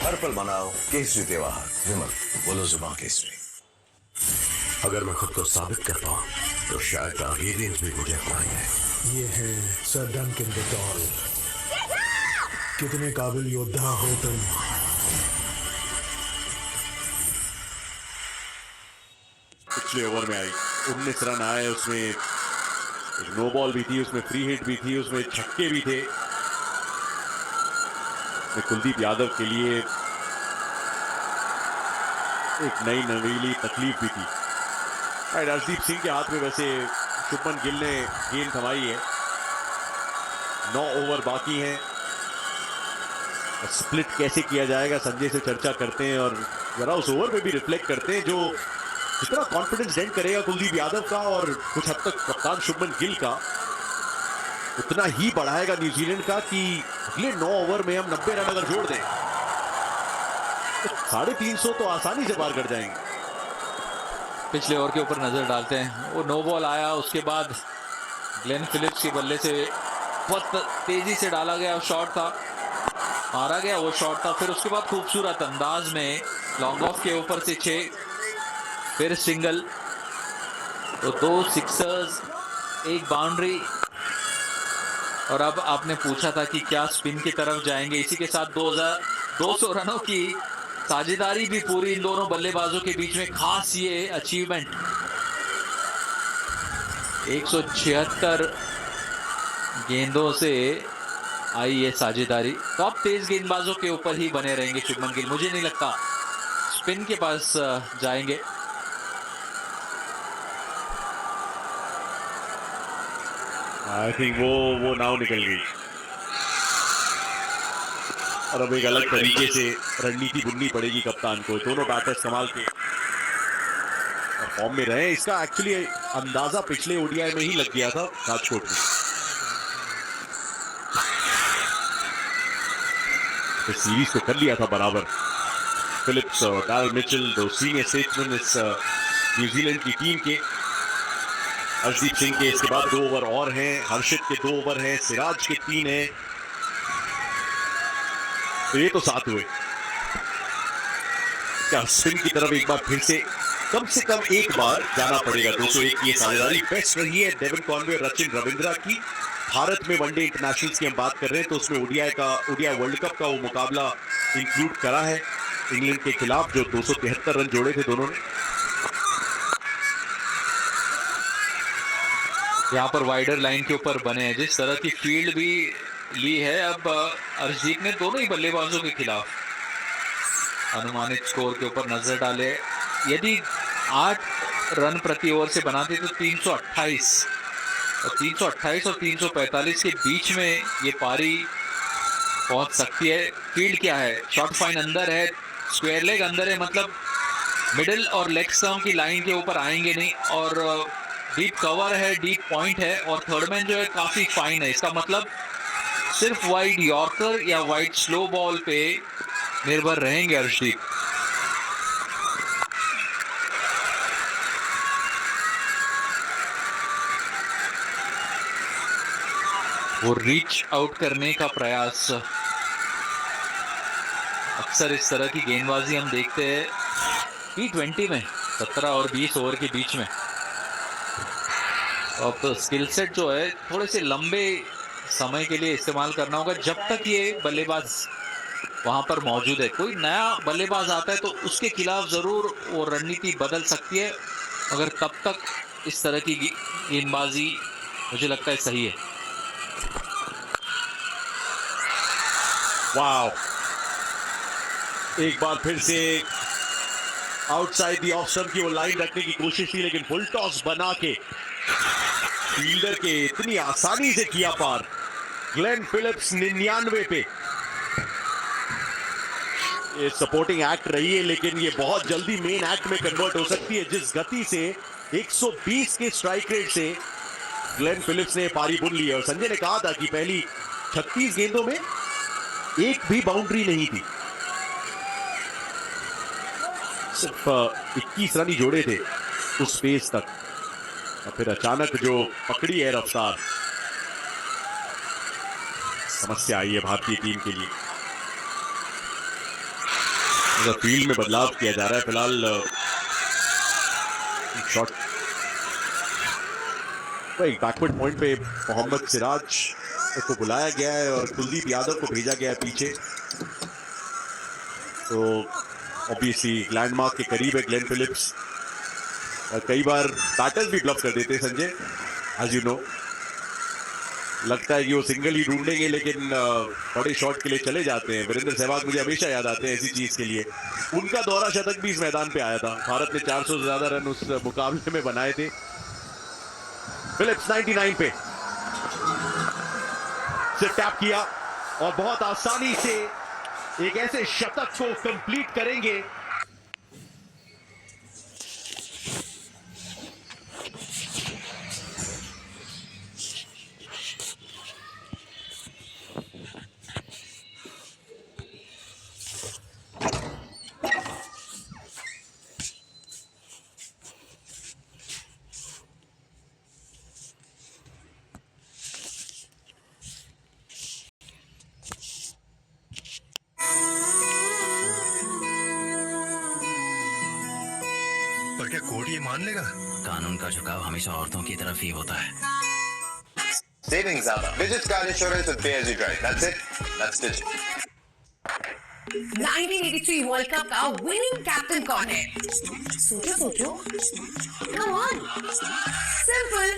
पर्पल बनाओ केसरी त्योहार, विमल बोलो जुबान केसरी। अगर मैं खुद को साबित कर पाऊं तो शायद टारगेरियंस भी मुझे अपनाएंगे। ये है सर डंकन डॉल। कितने काबिल योद्धा हो तुम। पिछले ओवर में आई 19 रन आए, उसमें एक नो बॉल भी थी, उसमें फ्री हिट भी थी, उसमें छक्के भी थे। कुलदीप यादव के लिए एक नई नवीली तकलीफ भी थी। अर्शदीप सिंह के हाथ में वैसे शुभमन गिल ने गेंद थमाई है। 9 ओवर बाकी हैं, स्प्लिट कैसे किया जाएगा संजय से चर्चा करते हैं, और जरा उस ओवर पे भी रिफ्लेक्ट करते हैं जो जितना कॉन्फिडेंस डेंट करेगा कुलदीप यादव का और कुछ हद तक कप्तान शुभमन गिल का, उतना ही बढ़ाएगा न्यूजीलैंड का कि अगले 9 ओवर में हम 90 रन अगर जोड़ दें तो 350 तो आसानी से पार कर जाएंगे। पिछले ओवर के ऊपर नजर डालते हैं, वो नो बॉल आया, उसके बाद ग्लेन फिलिप्स के बल्ले से बहुत तेजी से डाला गया शॉट था, मारा गया वो शॉट था। फिर उसके बाद खूबसूरत अंदाज में लॉन्ग ऑफ के ऊपर से 6, फिर सिंगल, तो 2 सिक्सर्स, 1 बाउंड्री, और अब आपने पूछा था कि क्या स्पिन की तरफ जाएंगे, इसी के साथ 2200 रनों की साझेदारी भी पूरी इन दोनों बल्लेबाजों के बीच में। खास ये अचीवमेंट 176 गेंदों से आई ये साझेदारी। तो अब तेज गेंदबाजों के ऊपर ही बने रहेंगे शुभमन गिल, मुझे नहीं लगता स्पिन के पास जाएंगे। आई थिंक वो नाव निकल गई और अब एक अलग तरीके से रणनीति बुननी पड़ेगी कप्तान को। दोनों बैटर्स कमाल के फॉर्म में रहे। इसका एक्चुअली अंदाजा पिछले ओडीआई में ही लग गया था राजकोट में। तो सीरीज को कर लिया था बराबर। फिलिप्स और डैरेल मिचेल, दो सीनियर स्टेट्समैन इस न्यूजीलैंड की टीम के। हर्षदीप सिंह के इसके बाद 2 ओवर और हैं, हर्षित के 2 ओवर हैं, सिराज के 3 हैं। तो ये तो 7 हुए। क्या स्पिन की तरफ एक बार फिर से कम एक बार जाना पड़ेगा। 201 की साझेदारी बेस्ट रही है डेविन कॉनवे और रचिन रविंद्रा की। भारत में वनडे इंटरनेशनल्स की हम बात कर रहे हैं तो उसमें ओडीआई वर्ल्ड कप का वो मुकाबला इंक्लूड करा है इंग्लैंड के खिलाफ, जो 273 रन जोड़े थे दोनों ने। यहाँ पर वाइडर लाइन के ऊपर बने हैं, जिस तरह की फील्ड भी ली है अब अर्शदीप ने दोनों ही बल्लेबाजों के खिलाफ। अनुमानित स्कोर के ऊपर नजर डाले, यदि 8 रन प्रति ओवर से बनाते तो 328 और 345 के बीच में ये पारी पहुंच सकती है। फील्ड क्या है, शॉर्ट फाइन अंदर है, स्क्वायर लेग अंदर है, मतलब मिडिल और लेग स्टंप की लाइन के ऊपर आएंगे नहीं, और डीप कवर है, डीप पॉइंट है, और थर्ड मैन जो है काफी फाइन है। इसका मतलब सिर्फ वाइड यॉर्कर या वाइड स्लो बॉल पे निर्भर रहेंगे अर्शदीप। वो रीच आउट करने का प्रयास, अक्सर इस तरह की गेंदबाजी हम देखते हैं T20 में 17 और 20 ओवर के बीच में। अब तो स्किल सेट जो है थोड़े से लंबे समय के लिए इस्तेमाल करना होगा, जब तक ये बल्लेबाज वहां पर मौजूद है। कोई नया बल्लेबाज आता है तो उसके खिलाफ जरूर वो रणनीति बदल सकती है, मगर तब तक इस तरह की गेंदबाजी मुझे लगता है सही है। वाव, एक बार फिर से आउटसाइड दी ऑफ स्टंप की वो लाइन रखने की कोशिश की, लेकिन फुल टॉस बना के फील्डर के इतनी आसानी से किया पार। ग्लेन फिलिप्स 99 पे। ये सपोर्टिंग एक्ट रही है, लेकिन ये बहुत जल्दी मेन एक्ट में कन्वर्ट हो सकती है। जिस गति से 120 के स्ट्राइक रेट से ग्लेन फिलिप्स ने पारी बुन ली है। और संजय ने कहा था कि पहली 36 गेंदों में एक भी बाउंड्री नहीं थी, सिर्फ 21 रन ही जोड़े थे उस पेस तक, और फिर अचानक जो पकड़ी है रफ्तार, समस्या आई है भारतीय टीम के लिए। अगर फील्ड में बदलाव किया जा रहा है फिलहाल, शॉट एक बैकवर्ड पॉइंट पे मोहम्मद सिराज को बुलाया गया है और कुलदीप यादव को भेजा गया है पीछे। तो ऑब्वियसली लैंडमार्क के करीब है ग्लेन फिलिप्स, और कई बार बैटर्स भी ब्लफ कर देते हैं संजय, एज यू नो। लगता है कि वो सिंगल ही ढूंढेंगे, लेकिन बड़े शॉट के लिए चले जाते हैं। वीरेंद्र सहवाग मुझे हमेशा याद आते हैं ऐसी चीज के लिए। उनका दोहरा शतक भी इस मैदान पे आया था। भारत ने 400 से ज्यादा रन उस मुकाबले में बनाए थे। फिलिप्स 99 पे से टैप किया और बहुत आसानी से एक ऐसे शतक को कंप्लीट करेंगे। पर क्या कोर्ट ये मान लेगा? कानून का झुकाव हमेशा औरतों की तरफ ही होता है। Saving ज्यादा. Digit car insurance with pay as you drive. That's it. That's Digit. 1983 world cup का विनिंग कैप्टन कौन है? सोचो come on, simple.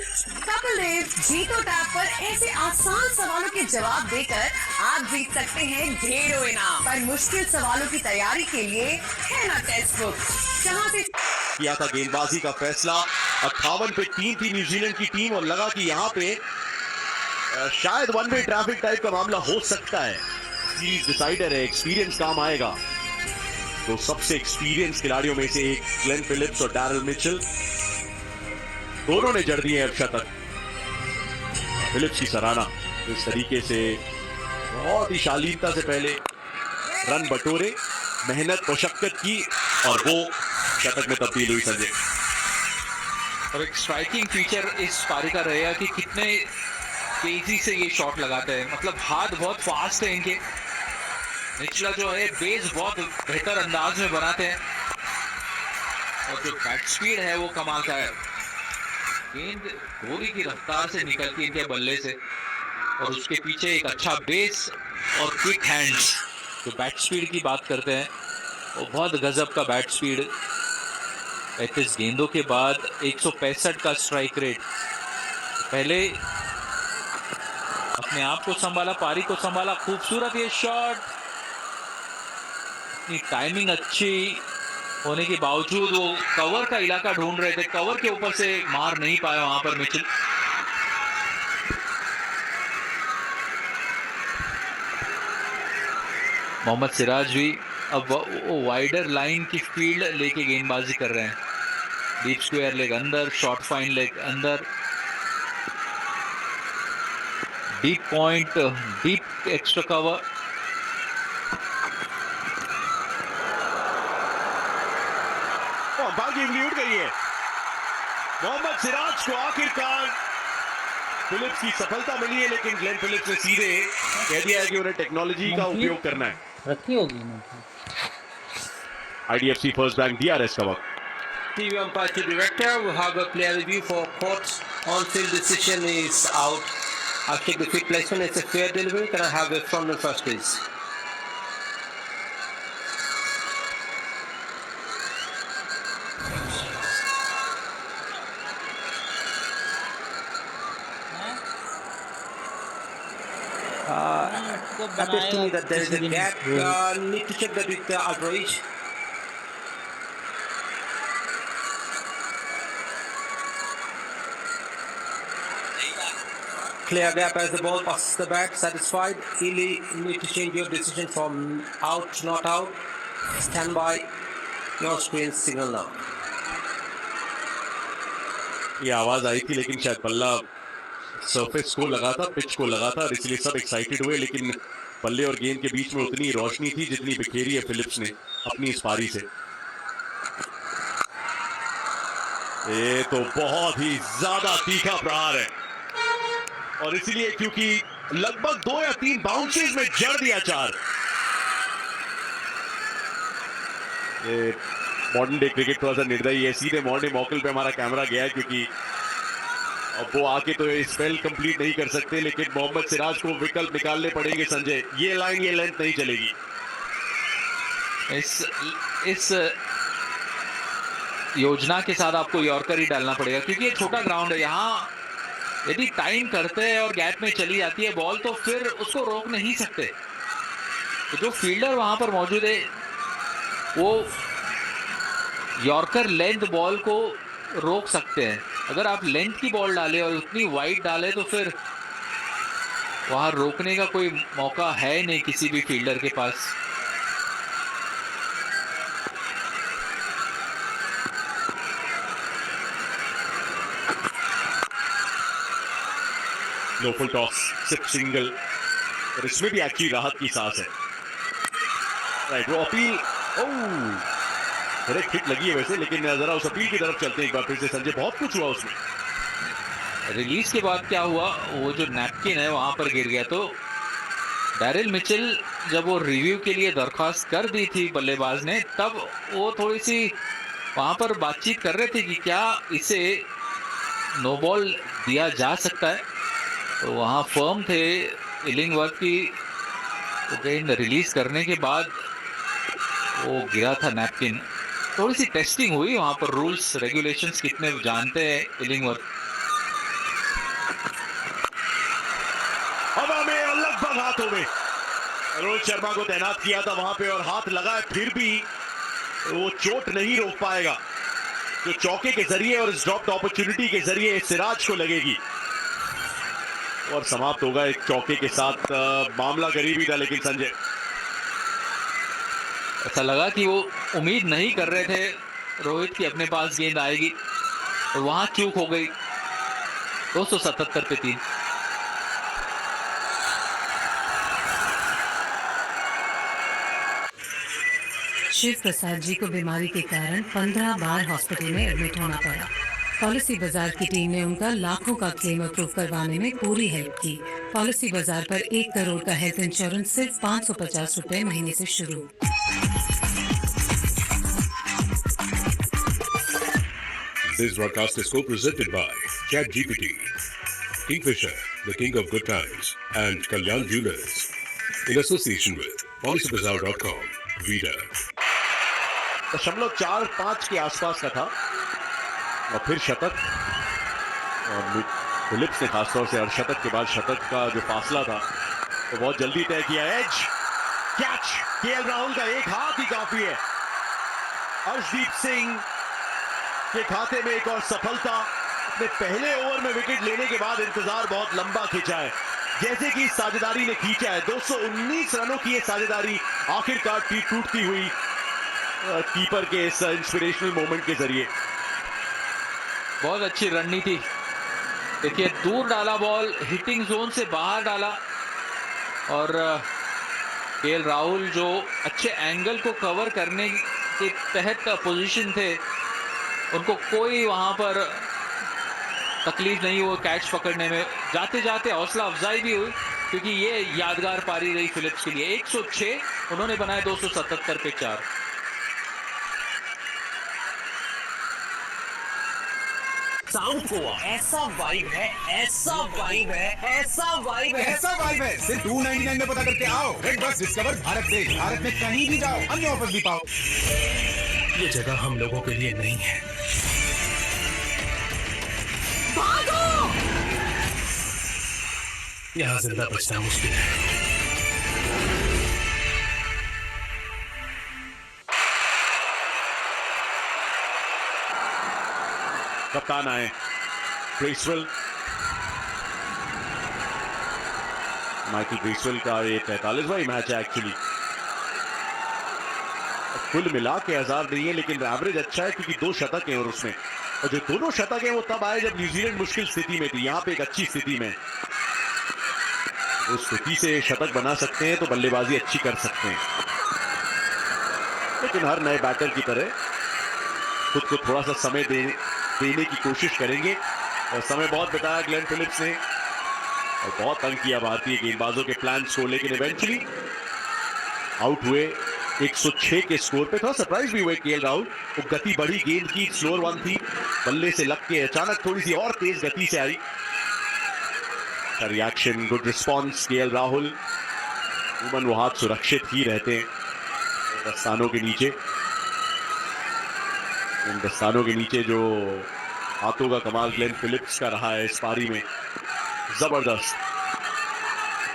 Kapil Dev जीतो टैब पर ऐसे आसान सवालों के जवाब देकर आप जीत सकते हैं ढेरों इनाम. पर मुश्किल सवालों की तैयारी के लिए है ना टेक्स्ट बुक, जहां से किया था गेंदबाजी का फैसला. 58 पे 3 थी न्यूजीलैंड की टीम और लगा कि यहाँ पे शायद वन वे ट्रैफिक टाइप का मामला हो सकता है. सीरीज डिसाइडर है, एक्सपीरियंस काम आएगा. तो सबसे एक्सपीरियंस खिलाड़ियों में से एक ग्लेन फिलिप्स और डैरिल मिचेल, दोनों ने जड़ दिए अब शतक. फिलिप्स की सराहना, इस तरीके से बहुत ही शालीनता से पहले रन बटोरे, मेहनत मशक्कत की और वो शतक में तब्दील हुई. संजय, और एक स्ट्राइकिंग फीचर इस पारी का रहेगा कि कितने तेजी से ये शॉट लगाते हैं. मतलब हाथ बहुत फास्ट है इनके. निचला जो है बेस बहुत बेहतर अंदाज में बनाते हैं और जो बैट स्पीड है वो कमाल का है. गेंद गोली की रफ्तार से निकलती है इनके बल्ले से और उसके पीछे एक अच्छा बेस और क्विक हैंड्स. जो बैट स्पीड की बात करते हैं वो बहुत गजब का बैट स्पीड. 35 गेंदों के बाद 165 का स्ट्राइक रेट. पहले अपने आप को संभाला, पारी को संभाला. खूबसूरत ये शॉट. इतनी टाइमिंग अच्छी होने के बावजूद वो कवर का इलाका ढूंढ रहे थे, कवर के ऊपर से मार नहीं पाया वहां पर मिचेल. मोहम्मद सिराज भी अब वो वाइडर लाइन की फील्ड लेके गेंदबाजी कर रहे हैं. डीप स्क्वायर लेग अंदर, शॉर्ट फाइन लेग अंदर, deep point, deep extra cover. Umpire की उंगली उठ गई है. मोहम्मद सिराज को आखिरकार फिलिप्स की सफलता मिली है, लेकिन ग्लेन फिलिप्स ने सीधे कह दिया है कि उन्हें टेक्नोलॉजी का उपयोग करना है. रखी होगी IDFC फर्स्ट बैंक DRS का वक्त. TV umpire to director, we have a player review for court. On-field decision is out. I'll check the field placement. It's a fair delivery. Can I have a front and first, please? Appears to me that there is a gap. Need to check that with Alvarez. Clear gap as the ball passes the bat. Satisfied? Ely, need to change your decision from out to not out. Stand by. Your screen signal now. ये आवाज आई थी, लेकिन शायद बल्ला surface को लगा था, pitch को लगा था, इसलिए सब एक्साइटेड हुए. लेकिन बल्ले और गेंद के बीच में उतनी रोशनी थी जितनी बिखेरी है फिलिप्स ने अपनी इस पारी से. ये तो बहुत ही ज्यादा तीखा प्रहार है और इसलिए क्योंकि लगभग 2 या 3 बाउंसेस में जड़ दिया 4. ये मॉडर्न डे क्रिकेट थोड़ा सा निर्दयी है. सीधे मॉडर्न मॉकल पे हमारा कैमरा गया है क्योंकि अब वो आके तो स्पेल कंप्लीट नहीं कर सकते, लेकिन मोहम्मद सिराज को विकल्प निकालने पड़ेंगे. संजय, ये लाइन ये लेंथ नहीं चलेगी. इस योजना के साथ आपको यॉर्कर ही डालना पड़ेगा क्योंकि ये छोटा ग्राउंड है. यहाँ यदि टाइम करते हैं और गैप में चली जाती है बॉल तो फिर उसको रोक नहीं सकते. तो जो फील्डर वहां पर मौजूद है वो यॉर्कर लेंथ बॉल को रोक सकते हैं. अगर आप लेंथ की बॉल डालें और उतनी वाइड डालें तो फिर वहां रोकने का कोई मौका है नहीं किसी भी फील्डर के पास. लो फुल टॉस, सिर्फ सिंगल, और इसमें भी एक्चुअली राहत की सांस है. राइट, वो अपील डायरेक्ट हिट लगी है वैसे, लेकिन जरा उस अपील की तरफ चलते हैं एक बार फिर से. संजय, बहुत कुछ हुआ उसमें. रिलीज के बाद क्या हुआ, वो जो नैपकिन है वहां पर गिर गया. तो डैरिल मिचेल जब वो रिव्यू के लिए दरख्वास्त कर दी थी बल्लेबाज ने, तब वो थोड़ी सी वहां पर बातचीत कर रहे थे कि क्या इसे नो बॉल दिया जा सकता है. तो वहाँ फर्म थे इलिंगवर्थ की, तो गेंद रिलीज करने के बाद वो गिरा था नैपकिन। थोड़ी सी टेस्टिंग हुई वहाँ पर, रूल्स रेगुलेशंस कितने जानते हैं इलिंगवर्थ। हवा में और लगभग हाथों में रोहित शर्मा को तैनात किया था वहां पे, और हाथ लगा है फिर भी वो चोट नहीं रोक पाएगा जो चौके के जरिए और इस ड्रॉप्ड अपॉर्चुनिटी के जरिए सिराज को लगेगी, और समाप्त होगा एक चौके के साथ। मामला करीबी था, लेकिन संजय ऐसा लगा कि वो उम्मीद नहीं कर रहे थे रोहित की अपने पास गेंद आएगी, और वहां चूक हो गई। 277 पे 3। शिव प्रसाद जी को बीमारी के कारण 15 बार हॉस्पिटल में एडमिट होना पड़ा। पॉलिसी बाजार की टीम ने उनका लाखों का क्लेम अप्रूव करवाने में पूरी हेल्प की। पॉलिसी बाजार पर 1 करोड़ का हेल्थ इंश्योरेंस सिर्फ 550 रुपए महीने से शुरू। This broadcast is co-presented by ChatGPT, Kingfisher, the king of good times, and Kalyan Jewelers, in association with PolicyBazaar.com. Reader. 0.45 के आसपास का था, और फिर शतक, और फिलिप्स ने खासतौर से अर्धशतक के बाद शतक का जो फासला था तो बहुत जल्दी तय किया। एज कैच, केएल राहुल का एक हाथ ही काफी है। अर्शदीप सिंह के खाते में एक और सफलता। अपने पहले ओवर में विकेट लेने के बाद इंतजार बहुत लंबा खींचा है, जैसे कि साझेदारी ने खींचा है। 219 रनों की ये साझेदारी आखिरकार टूटती हुई कीपर के इस इंस्पिरेशनल मोमेंट के जरिए। बहुत अच्छी रणनीति। देखिए, दूर डाला बॉल, हिटिंग जोन से बाहर डाला, और केएल राहुल जो अच्छे एंगल को कवर करने के तहत पोजीशन थे, उनको कोई वहां पर तकलीफ नहीं हुई कैच पकड़ने में। जाते जाते हौसला अफजाई भी हुई, क्योंकि ये यादगार पारी रही फिलिप्स के लिए। 106 उन्होंने बनाए, 277 पे 4। साउथ गोवा ऐसा वाइब है, ऐसा वाइब है, ऐसा वाइब है, ऐसा वाइब है। सिर्फ 299 में पता करके आओ। रेड बस डिस्कवर भारत से। भारत में कहीं भी जाओ, अन्य ऑफर भी पाओ। ये जगह हम लोगों के लिए नहीं है। भागो! यहाँ जिंदा बचना मुश्किल है। कप्तान आए ब्रेसवेल, माइकल ब्रेसवेल का ये 45वां मैच है एक्चुअली। कुल मिला के 1000 नहीं है, लेकिन एवरेज अच्छा है क्योंकि 2 शतक हैं, और उसमें और जो दोनों शतक हैं वो तब आए जब न्यूजीलैंड मुश्किल स्थिति में थी। यहाँ पे एक अच्छी स्थिति में, उस स्थिति से शतक बना सकते हैं तो बल्लेबाजी अच्छी कर सकते हैं। लेकिन हर नए बैटर की तरह खुद को थोड़ा सा समय देने की कोशिश करेंगे, और समय बहुत बताया ग्लेन फिलिप्स ने, और बहुत तंग किया भारतीय गेंदबाजों के प्लान्स को, लेकिन इवेंचुअली आउट हुए। 106 के स्कोर पे। थोड़ा सरप्राइज भी हुए केएल राहुल, वो गति बढ़ी गेंद की, स्लोअर वन थी, बल्ले से लग के अचानक थोड़ी सी और तेज गति से आई। Reaction, good response KL Rahul. उमन वो हाथ सुरक्षित ही रहते हैं दस्तानों के नीचे। इन दस्तानों के नीचे जो हाथों का कमाल ग्लेन फिलिप्स का रहा है इस पारी में, जबरदस्त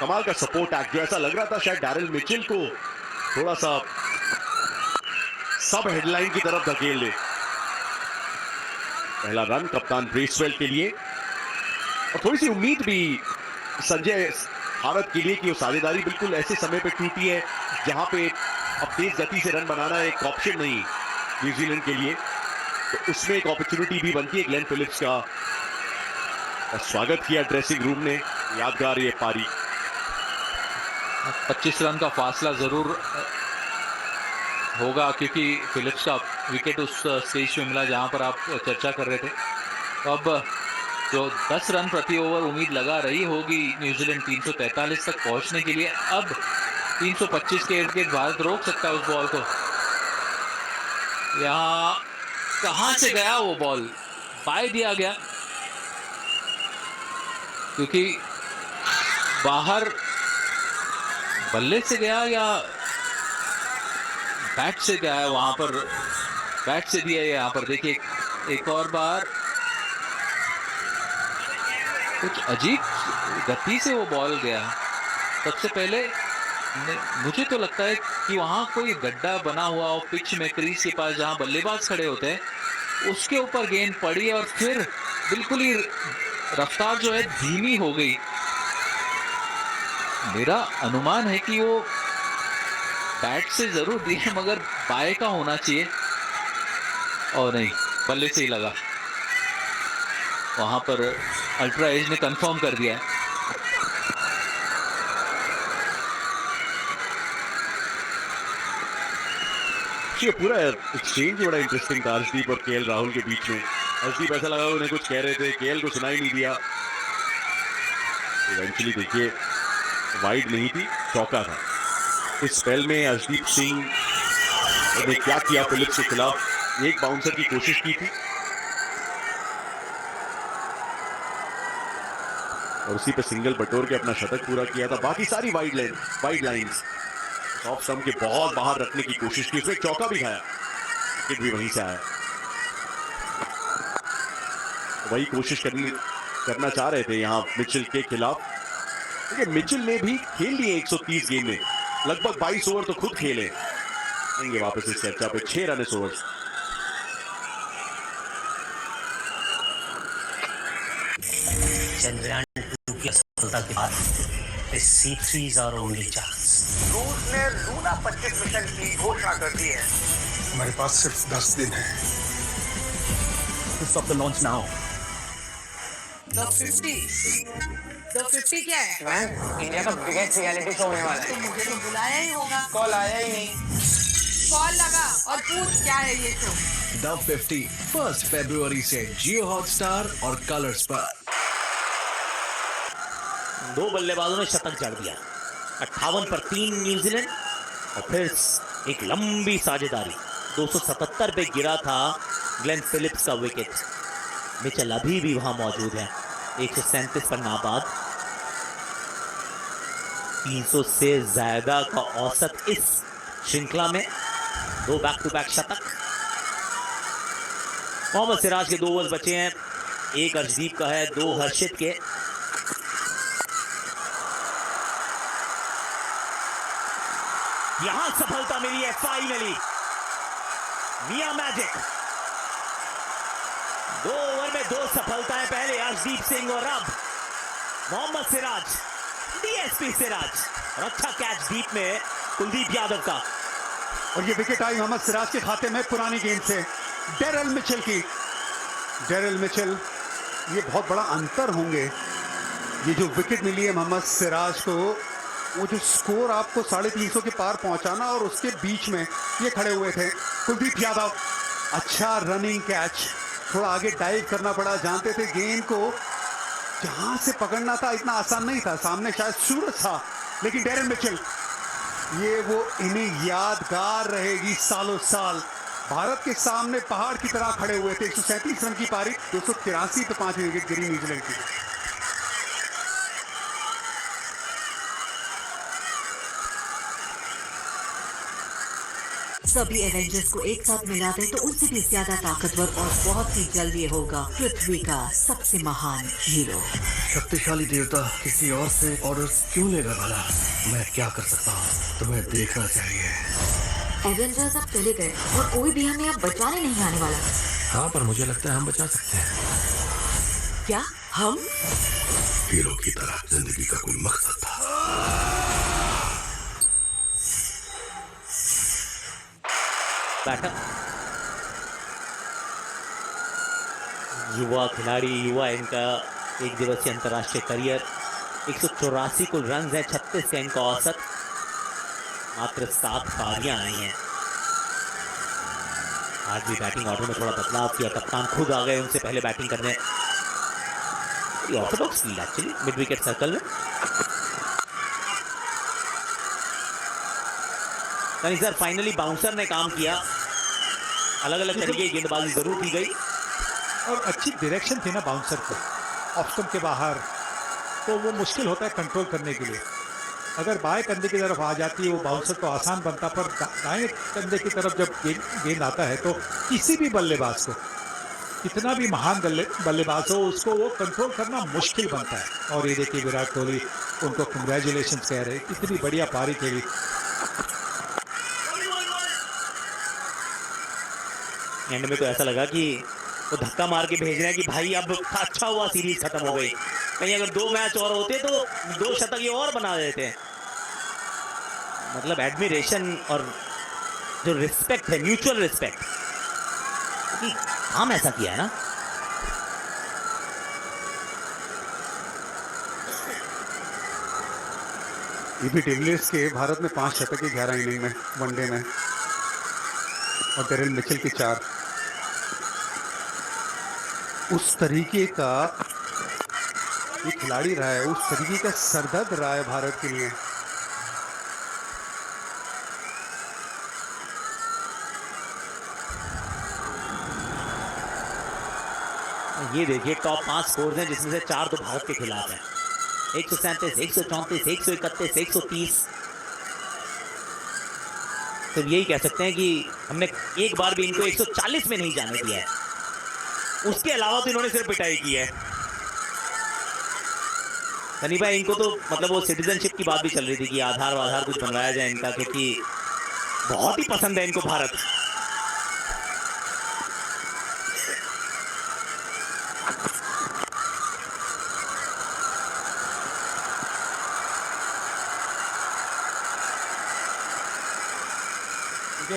कमाल का सपोर्ट एक्ट, जो ऐसा लग रहा था शायद डैरिल मिचेल को थोड़ा सा सब हेडलाइन की तरफ धकेल ले। पहला रन कप्तान ब्रेसवेल के लिए, और थोड़ी सी उम्मीद भी संजय भारत के लिए कि वो साझेदारी बिल्कुल ऐसे समय पे टूटी है जहां पे अब तेज गति से रन बनाना एक ऑप्शन नहीं न्यूजीलैंड के लिए, तो उसमें एक अपॉर्चुनिटी भी बनती है। ग्लेन फिलिप्स का स्वागत किया ड्रेसिंग रूम ने। यादगार ये पारी। 25 रन का फासला जरूर होगा, क्योंकि फिलिप्स का विकेट उस स्टेज में मिला जहां पर आप चर्चा कर रहे थे। तो अब जो 10 रन प्रति ओवर उम्मीद लगा रही होगी न्यूजीलैंड 343 तक पहुंचने के लिए, अब 325 के इर्द गिर्द भारत रोक सकता है उस बॉल को। यहाँ कहां से गया वो बॉल, बाय दिया गया, क्योंकि बाहर बल्ले से गया या बैट से गया है, वहां पर बैट से दिया है। यहाँ पर देखिए एक और बार कुछ अजीब गति से वो बॉल गया। सबसे पहले मुझे तो लगता है कि वहां कोई गड्ढा बना हुआ हो पिच में, क्रीज के पास जहां बल्लेबाज खड़े होते हैं, उसके ऊपर गेंद पड़ी और फिर बिल्कुल ही रफ्तार जो है धीमी हो गई। मेरा अनुमान है कि वो बैट से जरूर दिए मगर बाय का होना चाहिए, और नहीं, बल्ले से ही लगा। वहां पर अल्ट्रा एज ने कंफर्म कर दिया है। ये पूरा एक्सचेंज बड़ा इंटरेस्टिंग था अर्शदीप और केएल राहुल के बीच में। अर्शदीप ऐसा लगा उन्हें कुछ कह रहे थे, केएल को सुनाई नहीं दिया। इवेंचुअली देखिए वाइड नहीं थी, चौका था। इस स्पेल में अर्शदीप सिंह ने क्या किया, फिलिप्स के खिलाफ एक बाउंसर की कोशिश की थी और उसी पे सिंगल बटोर के अपना शतक पूरा किया था। बाकी सारी वाइड लाइंस ऑफ स्टंप के बहुत बाहर रखने की कोशिश की, फिर चौका भी खाया, विकेट भी वहीं से आया। वही कोशिश करना चाह रहे थे यहाँ मिचेल के खिलाफ। देखिए मिचेल ने भी खेल लिए 130 गेंदें, लगभग 22 ओवर तो खुद खेले। आएंगे वापस इस चर्चा पे, 6 रन इस ओवर। चंद्रयान 2 की सफलता के बाद C3s are only chance. रूस ने लूना 25 मिशन की घोषणा कर दी है। हमारे पास सिर्फ 10 दिन है। Stop the launch now. The 50 क्या है? मैम, इंडिया का बिगेस्ट रियलिटी शो होने वाला है। तो मुझे तो बुलाया ही होगा। कॉल आया ही नहीं। कॉल लगा और पूछ क्या है ये शो। The 50 1 फरवरी से जियो हॉटस्टार और कलर्स पर। 2 बल्लेबाजों ने शतक जड़ दिया, 58 पर 3 न्यूजीलैंड, और फिर एक लंबी साझेदारी। 277 पे गिरा था ग्लेन फिलिप्स का विकेट। मिचेल अभी भी वहां मौजूद है, 137 पर नाबाद। 300 से ज्यादा का औसत इस श्रृंखला में, 2 बैक टू बैक शतक। मोहम्मद सिराज के 2 ओवर्स बचे हैं, 1 अर्शदीप का है, 2 हर्षित के। यहां सफलता मिली है फाइनली, मिया मैजिक। 2 ओवर में 2 सफलताएं, पहले अर्शदीप सिंह और अब मोहम्मद सिराज, डीएसपी सिराज। और अच्छा कैच डीप में कुलदीप यादव का। और ये विकेट आई मोहम्मद सिराज के खाते में पुरानी गेंद से, डेरिल मिचेल की। डेरिल मिचेल, ये बहुत बड़ा अंतर होंगे। ये जो विकेट मिली है मोहम्मद सिराज को, वो जो स्कोर आपको 350 के पार पहुंचाना, और उसके बीच में ये खड़े हुए थे कुलदीप यादव। अच्छा रनिंग कैच, थोड़ा आगे डाइव करना पड़ा। जानते थे गेंद को जहां से पकड़ना था इतना आसान नहीं था, सामने शायद सूरज था, लेकिन डेरिल मिचेल, ये वो इन्हें यादगार रहेगी सालों साल। भारत के सामने पहाड़ की तरह खड़े हुए थे। 137 रन की पारी, 283 पे 5 विकेट गिरी न्यूजीलैंड की। सभी एवेंजर्स को एक साथ मिला दें तो उनसे भी ज्यादा ताकतवर और बहुत ही जल्द ये होगा पृथ्वी का सबसे महान हीरो। शक्तिशाली देवता किसी और से ऑर्डर्स क्यों लेगा भला? मैं क्या कर सकता हूँ, तुम्हें देखना चाहिए। एवेंजर्स अब चले गए और कोई भी हमें अब बचाने नहीं आने वाला। हाँ, पर मुझे लगता है हम बचा सकते हैं। क्या हम? हीरो की तरह जिंदगी का कोई मकसद था। बैठक युवा खिलाड़ी, युवा इनका 1 दिवसीय अंतर्राष्ट्रीय करियर। 184 कुल रन है, 36 का इनका औसत, मात्र 7 पारियां आई हैं। आज भी बैटिंग ऑर्डर में थोड़ा बदलाव किया, कप्तान खुद आ गए उनसे पहले बैटिंग करने। Orthodox lead actually mid wicket circle में। सर फाइनली बाउंसर ने काम किया, अलग अलग तरीके की गेंदबाजी जरूर की गई और अच्छी डायरेक्शन थी ना बाउंसर को, ऑफ स्टंप के बाहर तो वो मुश्किल होता है कंट्रोल करने के लिए। अगर बाएं कंधे की तरफ आ जाती है वो बाउंसर तो आसान बनता, पर दाएं कंधे की तरफ जब गेंद आता है तो किसी भी बल्लेबाज को, कितना भी महान बल्लेबाज हो, उसको वो कंट्रोल करना मुश्किल बनता है। और ये देखिए विराट कोहली उनको कंग्रेचुलेशन कह रहे, कितनी बढ़िया पारी खेली। एंड में तो ऐसा लगा कि वो धक्का मार के भेज रहे हैं कि भाई अब अच्छा हुआ सीरीज खत्म हो गई, कहीं अगर 2 मैच और होते तो 2 शतक ये और बना देते। मतलब एडमिरेशन और जो रिस्पेक्ट है, म्यूचुअल रिस्पेक्ट, कि हम ऐसा किया है ना। एबी डिविलियर्स के भारत में 5 शतक की 11 इनिंग में, वनडे में, और डेरिल मिचेल की 4। उस तरीके का ये खिलाड़ी रहा है, उस तरीके का सरदर्द रहा है भारत के लिए। ये देखिए टॉप 5 स्कोर हैं जिसमें से 4 तो भारत के खिलाफ हैं। 137, 134, 131, 130। तो यही कह सकते हैं कि हमने एक बार भी इनको 140 में नहीं जाने दिया है। उसके अलावा तो इन्होंने सिर्फ पिटाई की है। सनी भाई, इनको तो मतलब वो सिटीजनशिप की बात भी चल रही थी कि आधार कुछ बनवाया जाए इनका, क्योंकि बहुत ही पसंद है इनको भारत।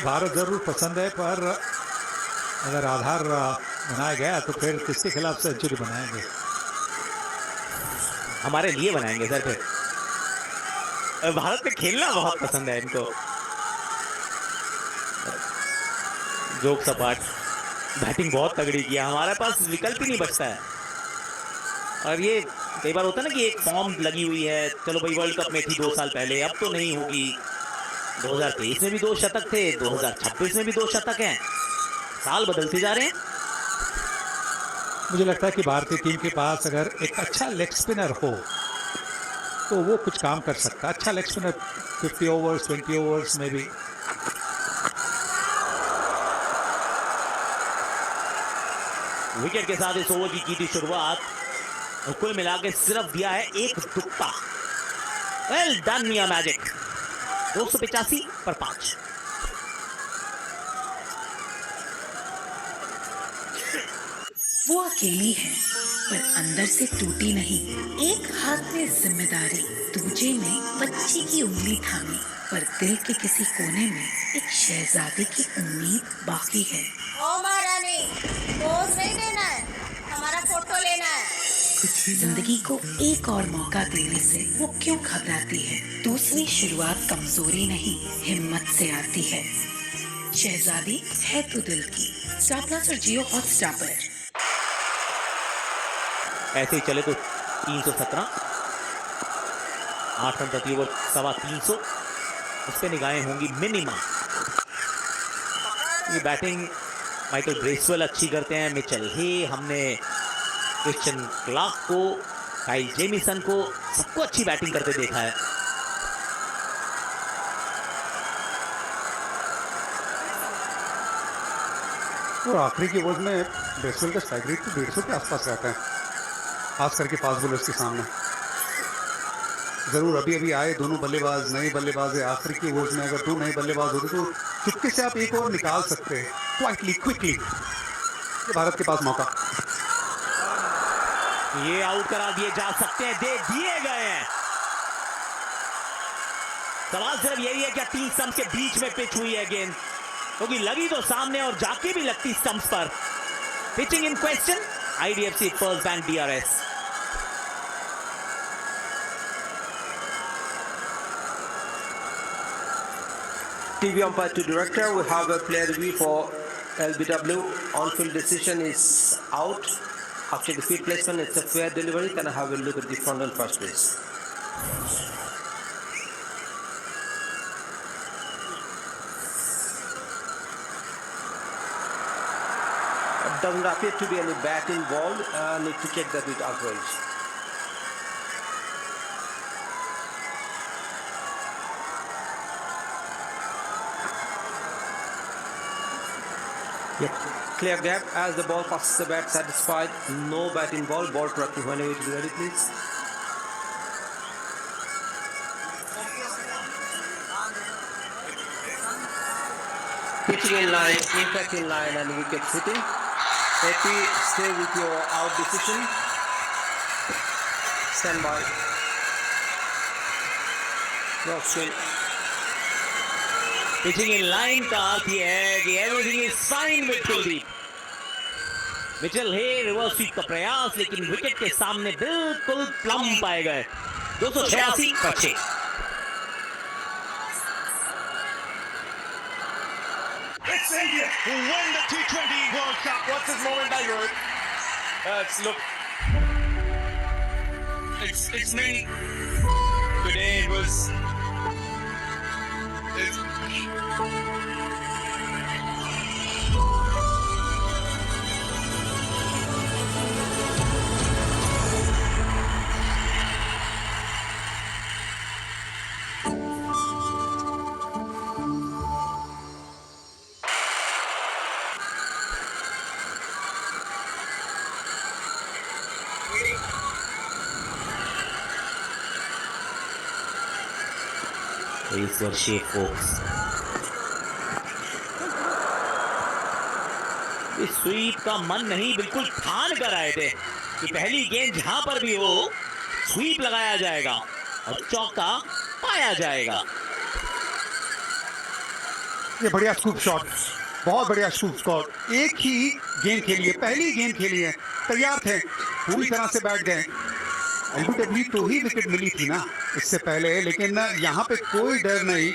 भारत जरूर पसंद है, पर अगर आधार बनाया गया तो फिर किसके खिलाफ सेंचुरी बनाएंगे? हमारे लिए बनाएंगे सर। फिर भारत में खेलना बहुत पसंद है इनको। जोक सपाट, बैटिंग बहुत तगड़ी किया, हमारे पास विकल्प ही नहीं बचता है। और ये कई बार होता है ना कि एक फॉर्म लगी हुई है, चलो भाई वर्ल्ड कप में थी 2 साल पहले, अब तो नहीं होगी। 2023 में भी 2 शतक थे, 2026 में भी 2 शतक हैं। साल बदलते जा रहे हैं। मुझे लगता है कि भारतीय टीम के पास अगर एक अच्छा लेग स्पिनर हो तो वो कुछ काम कर सकता है। अच्छा लेग स्पिनर 50 ओवर्स 20 ओवर्स में भी। विकेट के साथ इस ओवर की थी शुरुआत, और कुल मिला के सिर्फ दिया है 1 दुक्का। वेल डन मिया मैजिक। 285 पर 5। वो अकेली है पर अंदर से टूटी नहीं। एक हाथ में जिम्मेदारी, दूजे में बच्ची की उंगली थामी, पर दिल के किसी कोने में एक शहजादी की उम्मीद बाकी है। ओ महारानी, पोज नहीं देना है, हमारा फोटो लेना है। जिंदगी को एक और मौका देने से वो क्यों घबराती है? दूसरी शुरुआत कमजोरी नहीं, हिम्मत से आती है। शहजादी है तो दिल की। स्टार प्लस और जियो हॉटस्टार पर। ऐसे ही चले तो 317, 8 रन प्रति ओवर, 325। उस पर निगाहें होंगी मिनिमम। ये बैटिंग माइकल ब्रेसवेल अच्छी करते हैं, मिचेल हे, हमने क्रिश्चियन क्लार्क को, काइल जेमिसन को, सबको अच्छी बैटिंग करते देखा है। और आखिरी के ओवर में ब्रेसवेल का स्ट्राइक रेट तो 150 के आसपास रहता है, खास करके फास्ट बॉलर्स के सामने। जरूर अभी आए दोनों बल्लेबाज, नए बल्लेबाज है। आखिर के ओवर में अगर 2 नए बल्लेबाज होते तो चुपके से आप एक ओवर निकाल सकते हैं, क्वाइटली, क्विकली। भारत के पास मौका, ये आउट करा दिए जा सकते हैं, दे दिए गए हैं। सवाल सिर्फ यही है क्या 3 स्टंप्स के बीच में पिच हुई है गेंद, क्योंकि लगी तो सामने और जाके भी लगती स्टंप्स पर। Pitching in question, IDFC first bank DRS। TV umpire to director, we have a player review for LBW. On-field decision is out. After the field placement, it's a fair delivery. Can I have a look at the front and first base? Doesn't appear to be any bat involved. Need to check that with outrage. Yep. Clear gap as the ball passes the bat, satisfied. No bat involved. Ball tracking whenever it is ready, please. Pitching in line, impact in line, and wicket hitting. Happy, stay with your out decision. Stand by. No swing. Pitching in line का अर्थ यह है कि everything is fine with Kuldeep. Mitchell Hay reverse sweep का प्रयास, लेकिन wicket के सामने बिल्कुल प्लम पाए गए। 286 पर 6। It's India who win the T20 World Cup. What's this moment by Rohit? It's me. Today it was. इस वर्षीय फोक्स इस स्वीप का मन नहीं, बिल्कुल ठान कर आए थे कि पहली गेंद जहां पर भी हो स्वीप लगाया जाएगा और चौका पाया जाएगा। ये बढ़िया स्कूप शॉट, बहुत बढ़िया स्कूप शॉट। एक ही गेंद खेली है, पहली गेंद खेली है, तैयार थे, पूरी तरह से बैठ गए। एलबीडब्ल्यू तो ही विकेट मिली थी ना इससे पहले, लेकिन यहाँ पे कोई डर नहीं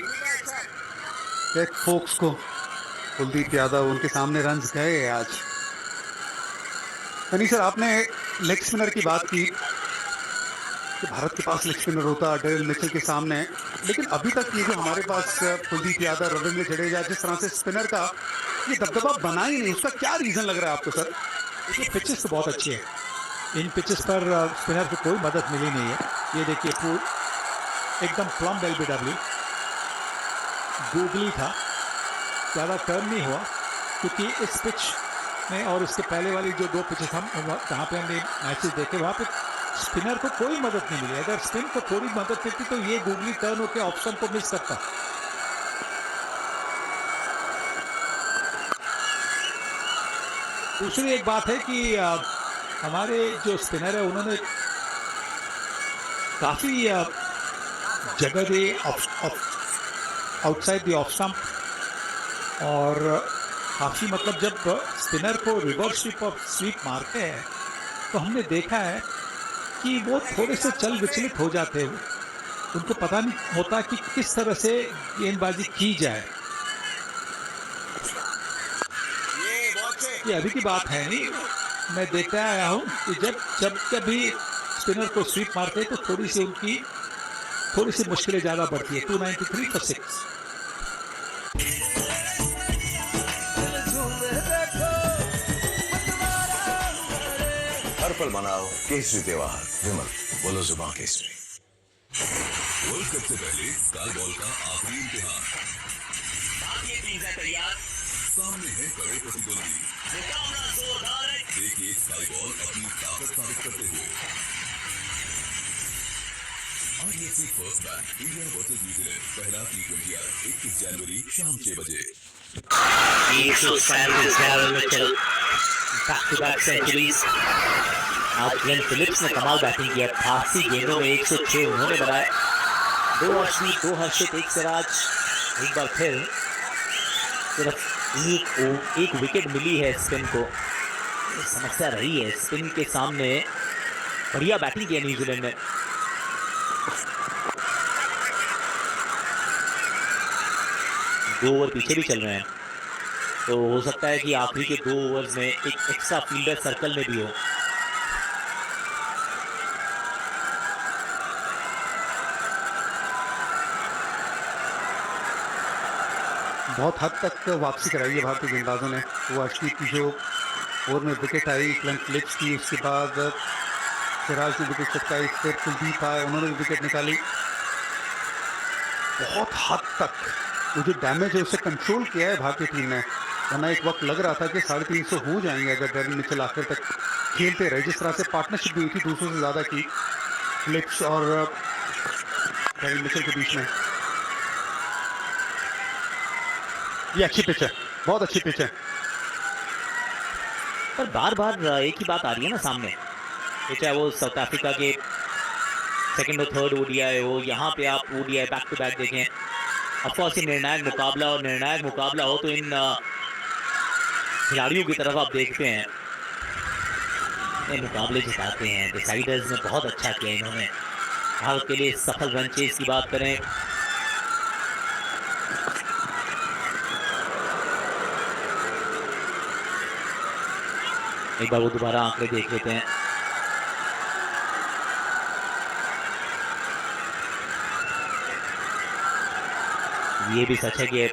एक फोक्स को। कुलदीप यादव उनके सामने रन गए आज। यानी सर, आपने लेग स्पिनर की बात की कि भारत के पास लेग स्पिनर होता डेरिल मिचेल के सामने, लेकिन अभी तक ये जो हमारे पास कुलदीप यादव, रविंद्र जडेजा जिस तरह से स्पिनर का ये दबदबा बना ही नहीं, उसका क्या रीजन लग रहा है आपको सर? ये पिचेस तो बहुत अच्छी है, इन पिचेस पर स्पिनर को कोई मदद मिली नहीं है। ये देखिए एकदम प्लम एलबीडब्ल्यू, गूगली था, ज़्यादा टर्न नहीं हुआ, क्योंकि इस पिच में और इसके पहले वाली जो 2 पिचेस हम जहाँ पे हमने मैचेस देखे वहाँ पे स्पिनर को कोई मदद नहीं मिली। अगर स्पिन को थोड़ी मदद मिलती तो ये गूगली टर्न होकर ऑप्शन को मिस करता। दूसरी एक बात है कि हमारे जो स्पिनर है उन्होंने काफ़ी जगह the outside the off stump, और काफ़ी मतलब जब स्पिनर को रिवर्स स्वीप मारते हैं तो हमने देखा है कि वो थोड़े से चल विचलित हो जाते हैं, उनको पता नहीं होता कि किस तरह से गेंदबाजी की जाए। ये अभी की बात है नहीं, मैं देखता आया हूँ कि जब भी स्पिनर को स्वीप मारते हैं तो थोड़ी सी मुश्किलें ज़्यादा बढ़ती है। 293 for 6। हर पल मनाओ केसरी त्योहार। विमल, बोलो जुबान केसरी। वर्ल्ड कप से पहले स्काई बॉल का आखिरी इम्तिहान। सामने है बड़े प्रतिद्वंदी। देखिए स्काई बॉल अपनी ताकत साबित करते हुए। आज अपनी first match India versus New Zealand, पहला T20 21 जनवरी शाम 6 बजे। Back to back centuries. आज ग्लेन फिलिप्स ने कमाल बैटिंग किया, 88 गेंदों में 106 उन्होंने बनाए। 2 अर्शदीप, 2 हर्षित, 1 सिराज। एक बार फिर सिर्फ एक विकेट मिली है स्पिन को। समस्या रही है स्पिन के सामने। बढ़िया बैटिंग किया न्यूजीलैंड ने। दो ओवर पीछे भी चल रहे हैं, तो हो सकता है कि आखिरी के 2 ओवर्स में एक एक्स्ट्रा फील्डर सर्कल में भी हो। बहुत हद तक वापसी कराई है भारतीय गेंदबाजों ने। वो अर्शदीप की जो ओवर में विकेट आई, ग्लेन फिलिप्स की, उसके बाद सिराज ने विकेट चटकाई, फिर कुलदीप आए, उन्होंने भी विकेट निकाली। बहुत हद तक वो जो डैमेज है उसे कंट्रोल किया है भारतीय टीम ने। वरना एक वक्त लग रहा था कि 350 हो जाएंगे अगर डेरिल मिचेल आखिर तक खेलते रहे। जिस तरह से पार्टनरशिप भी हुई थी दूसरों से ज़्यादा की फिलिप्स और डेरिल मिचेल के बीच में। ये अच्छी पिच है, बहुत अच्छी पिच है। पर बार बार एक ही बात आ रही है ना सामने, चाहे वो साउथ अफ्रीका के सेकंड और थर्ड ओडीआई हो, यहाँ पे आप ओडीआई बैक टू बैक देखें। ऑफकोर्स ये निर्णायक मुकाबला, और निर्णायक मुकाबला हो तो इन खिलाड़ियों की तरफ आप देखते हैं ये मुकाबले जिताते हैं। डिसाइडर्स ने बहुत अच्छा किया इन्होंने भारत के लिए। सफल रन चेज की बात करें, एक बार वो दोबारा आंकड़े देख लेते हैं। ये भी सच है कि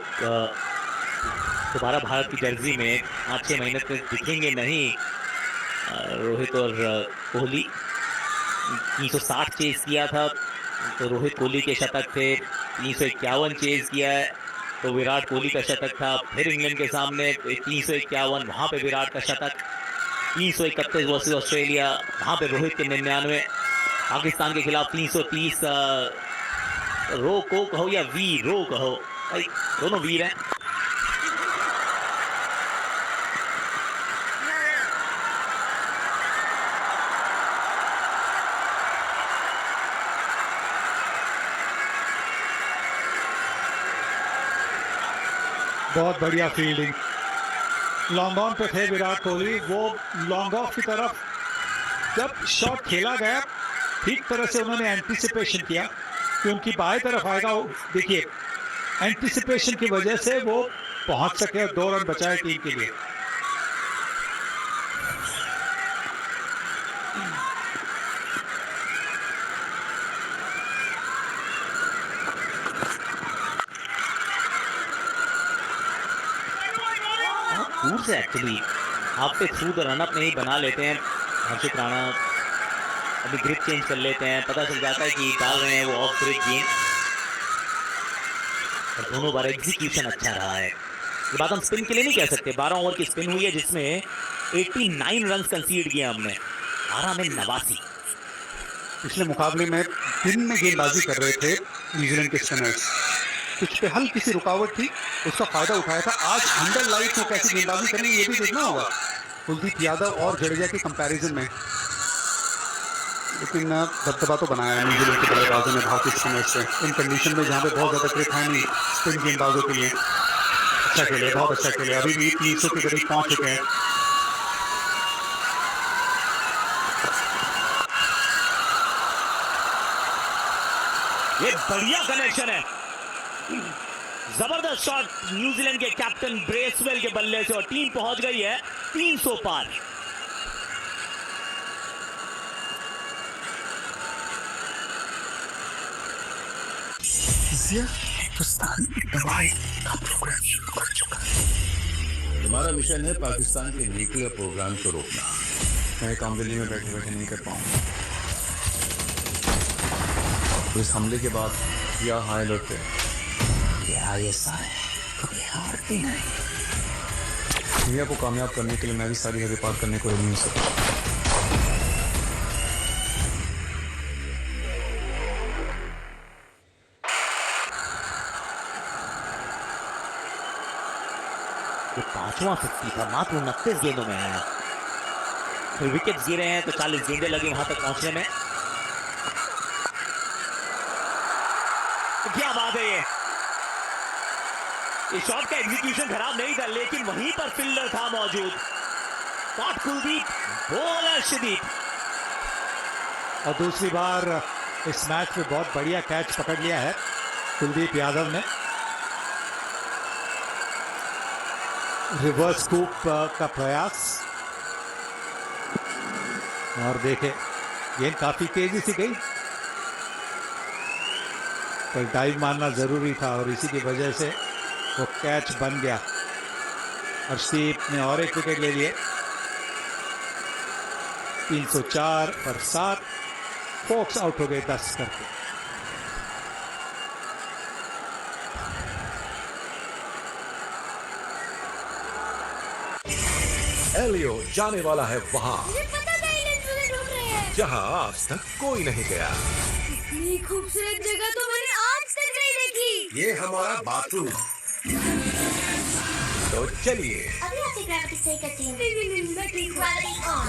दोबारा भारत की जर्सी में 5-6 महीने तक दिखेंगे नहीं रोहित और कोहली। 360 चेज किया था तो रोहित कोहली के शतक थे, 351 चेज किया है तो विराट कोहली का शतक था। फिर इंग्लैंड के सामने 351, वहाँ पे विराट का शतक। 331 वर्सेस ऑस्ट्रेलिया, वहाँ पे रोहित के 99। पाकिस्तान के खिलाफ 330। रो को कहो या वी रो कहो, भाई दोनों वीर हैं। बहुत बढ़िया फील्डिंग। लॉन्ग ऑन पे थे विराट कोहली, वो लॉन्ग ऑफ की तरफ जब शॉट खेला गया ठीक तरह से उन्होंने एंटीसिपेशन किया कि उनकी बाएं तरफ आएगा। देखिए एंटीसिपेशन की वजह से वो पहुंच सके और 2 रन बचाए टीम के लिए। दूर से एक्चुअली आपके थ्रू द रन अप नहीं बना लेते हैं हर्षित राणा। अभी ग्रिप चेंज कर लेते हैं, पता चल जाता है कि डाल रहे हैं वो ऑफ ग्रिप गेंद। और दोनों बार एग्जीक्यूशन अच्छा रहा है। ये बात हम स्पिन के लिए नहीं कह सकते। 12 ओवर की स्पिन हुई है जिसमें 89 रन कंसीड किए हमने, 12 में 89। पिछले मुकाबले में दिन में गेंदबाजी कर रहे थे न्यूजीलैंड के स्पिनर्स, कुछ पे हल्की सी रुकावट थी, उसका फायदा उठाया था। आज अंडर लाइट में कैसी गेंदबाजी करेंगे ये भी देखना होगा कुलदीप यादव और जडेजा के कंपैरिजन में। लेकिन दबदबा तो बनाया है न्यूजीलैंड के बल्लेबाजों ने भारतीय स्पिनर्स से इन कंडीशन में जहाँ पे बहुत ज़्यादा क्रिकेट है नहीं स्पिन गेंदबाजों के लिए। अच्छा खेले, बहुत अच्छा खेले। अभी भी 300 के करीब पहुँच चुके हैं। ये बढ़िया कनेक्शन है, जबरदस्त शॉट न्यूजीलैंड के कैप्टन ब्रेसवेल के बल्ले से, और टीम पहुंच गई है 300 पार। पाकिस्तान दवाई का प्रोग्राम शुरू कर चुका है। हमारा मिशन है पाकिस्तान के न्यूक्लियर प्रोग्राम को रोकना। मैं काम दिल्ली में बैठे बैठे नहीं कर पाऊंगा। तो इस हमले के बाद या हाई अलर्ट पे कभी हारती नहीं। इंडिया को कामयाब करने के लिए मैं भी सारी हदें पार करने को रेडी हूं सर। ये 5वां 50 था, मात्र 29 गेंदों में आया। फिर विकेट गिरे हैं तो 40 गेंदें लगी वहां तक पहुंचने में। क्या बात है, ये शॉट का एग्जीक्यूशन खराब नहीं था लेकिन वहीं पर फील्डर था मौजूद। Caught Kuldeep, bowler Arshdeep. और दूसरी बार इस मैच में बहुत बढ़िया कैच पकड़ लिया है कुलदीप यादव ने। रिवर्स स्कूप का प्रयास, और देखे गेंद काफी तेजी से गई पर डाइव मारना जरूरी था और इसी की वजह से वो कैच बन गया। अर्शदीप ने और एक विकेट ले लिए। 304 पर 7। फोक्स आउट हो गए 10 करके। एलियो जाने वाला है वहाँ मुझे पता था एलियंस मुझे ढूंढ रहे हैं। जहाँ आज तक कोई नहीं गया। इतनी खूबसूरत जगह तो मैंने आज तक नहीं देखी। ये हमारा बाथरूम। तो चलिए अभी आपकी ग्रेविटी सही करती हूँ। नहीं, मैं ठीक हूँ। Gravity on.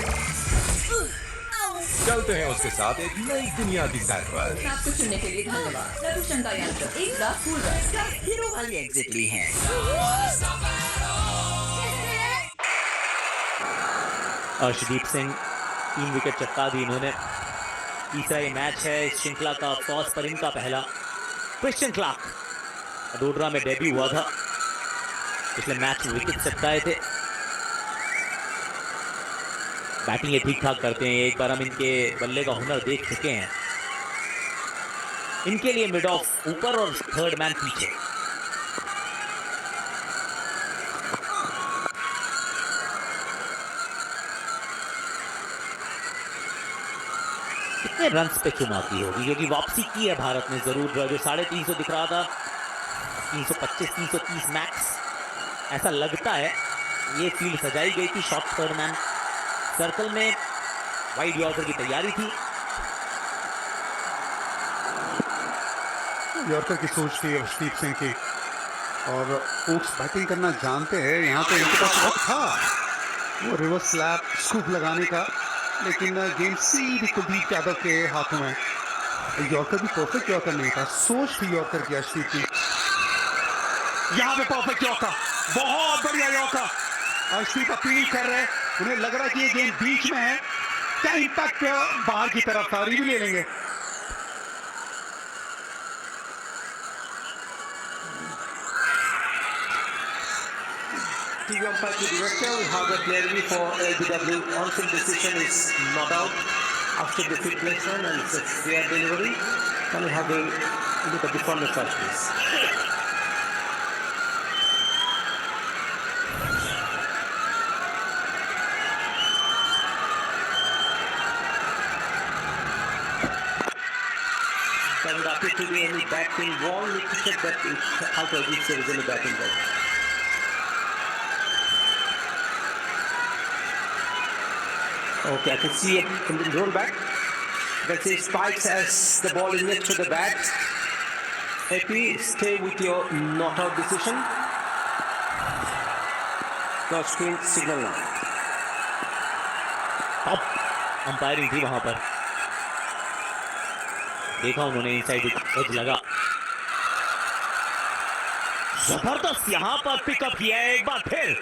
चलते हैं उसके साथ एक नई दुनिया की सैर पर। आपको सुनने के लिए धन्यवाद। प्रदूषण का यंत्र एक बार फूल का हीरो वाली एग्जिट ली है। अर्शदीप सिंह 3 विकेट चटका दी इन्होंने। तीसरा ये मैच है इस श्रृंखला का, टॉस पर इनका पहला। क्रिश्चियन क्लार्क वडोदरा में डेब्यू हुआ था, पिछले मैच में विकेट चटकाए थे। बैटिंग ये ठीक ठाक करते हैं, एक बार हम इनके बल्ले का हुनर देख चुके हैं। इनके लिए मिड ऑफ ऊपर और थर्ड मैन पीछे। कितने रन्स पे चुनौती होगी, क्योंकि वापसी की है भारत ने जरूर। जो 350 दिख रहा था, 325 330 मैक्स ऐसा लगता है। ये फील्ड सजाई गई थी शॉर्ट थर्ड मैन सर्कल में, वाइड यॉर्कर की तैयारी थी। यॉर्कर की सोच थी अर्शदीप सिंह की, और ओक्स बैटिंग करना जानते हैं। यहाँ पे इनके पास वक्त था वो रिवर्स स्लैप स्कूप लगाने का, लेकिन गेम सीधी कुलदीप यादव के हाथों में। यॉर्कर भी परफेक्ट यॉर्कर नहीं था, सोच थी यॉर्कर की अर्शदीप की। यहाँ पे परफेक्ट यॉर्कर, बहुत बढ़िया यॉर्कर। अर्शदीप अपील कर रहे हैं, उन्हें लग रहा है कि ये गेम बीच में है, क्या इंपैक्ट बाहर की तरफ था, रिव्यू ले लेंगे। TV umpire to director, we have a player review for LBW. On-field decision is not out after the field placement, and it's a fair delivery. Can we have a look at the front of first, please? There would appear to be any batting ball. We need to check that out of if there is any batting ball. Okay, I can see it from the roll back. You can see spikes as the ball is next to the bat. Happy, stay with your not out decision. No screen signal now. Top umpiring थी वहां पर, देखा उन्होंने inside as लगा। जबरदस्त यहां पर pickup किया है एक बार फिर।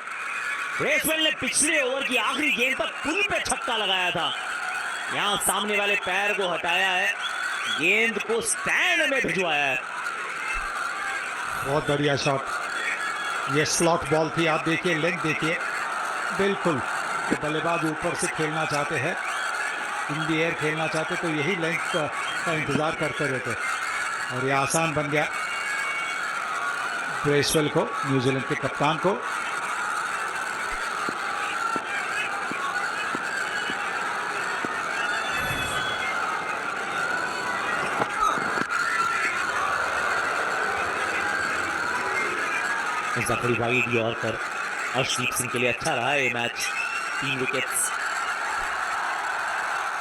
ब्रेसवेल ने पिछले ओवर की आखिरी गेंद पर पुल पे छक्का लगाया था, यहां सामने वाले पैर को हटाया है, गेंद को स्टैंड में भिजवाया है। बहुत बढ़िया शॉट। ये स्लॉट बॉल थी, आप देखिए लेग देखिए, बिल्कुल तो बल्लेबाज ऊपर से खेलना चाहते हैं, इन दी एयर खेलना चाहते तो यही लेंथ का इंतजार करते रहते, और ये आसान बन गया ब्रेसवेल को, न्यूजीलैंड के कप्तान को। जफरी वाइड यॉर्कर अर्शदीप सिंह के लिए अच्छा रहा है ये मैच, 3 विकेट्स।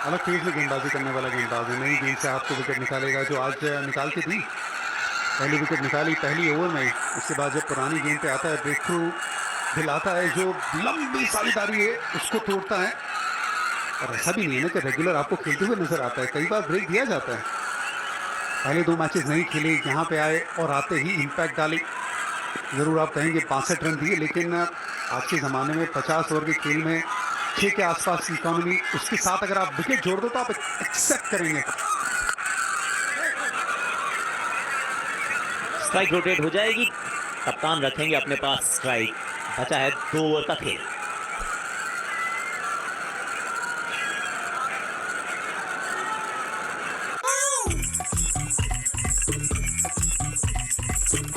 अलग तेज में गेंदबाजी करने वाला गेंदबाज है, नई गेंद से आपको विकेट निकालेगा, जो आज निकाल के दी। पहली विकेट निकाली पहली ओवर में, उसके बाद जब पुरानी गेंद पे आता है ब्रेक थ्रू दिलाता है, जो लंबी साझेदारी है उसको तोड़ता है। और ऐसा भी नहीं है ना कि रेगुलर आपको खेलते हुए नजर आता है, कई बार ब्रेक दिया जाता है। पहले 2 मैचेस नहीं खेले, यहाँ पे आए और आते ही इम्पैक्ट डाली। ज़रूर आप कहेंगे 65 रन दिए, लेकिन आज के ज़माने में 50 ओवर के खेल में 6 के आसपास की इकॉनमी, उसके साथ अगर आप विकेट जोड़ दो तो आप एक्सेप्ट करेंगे। स्ट्राइक रोटेट हो जाएगी, कप्तान रखेंगे अपने पास स्ट्राइक। बचा है 2 ओवर का खेल।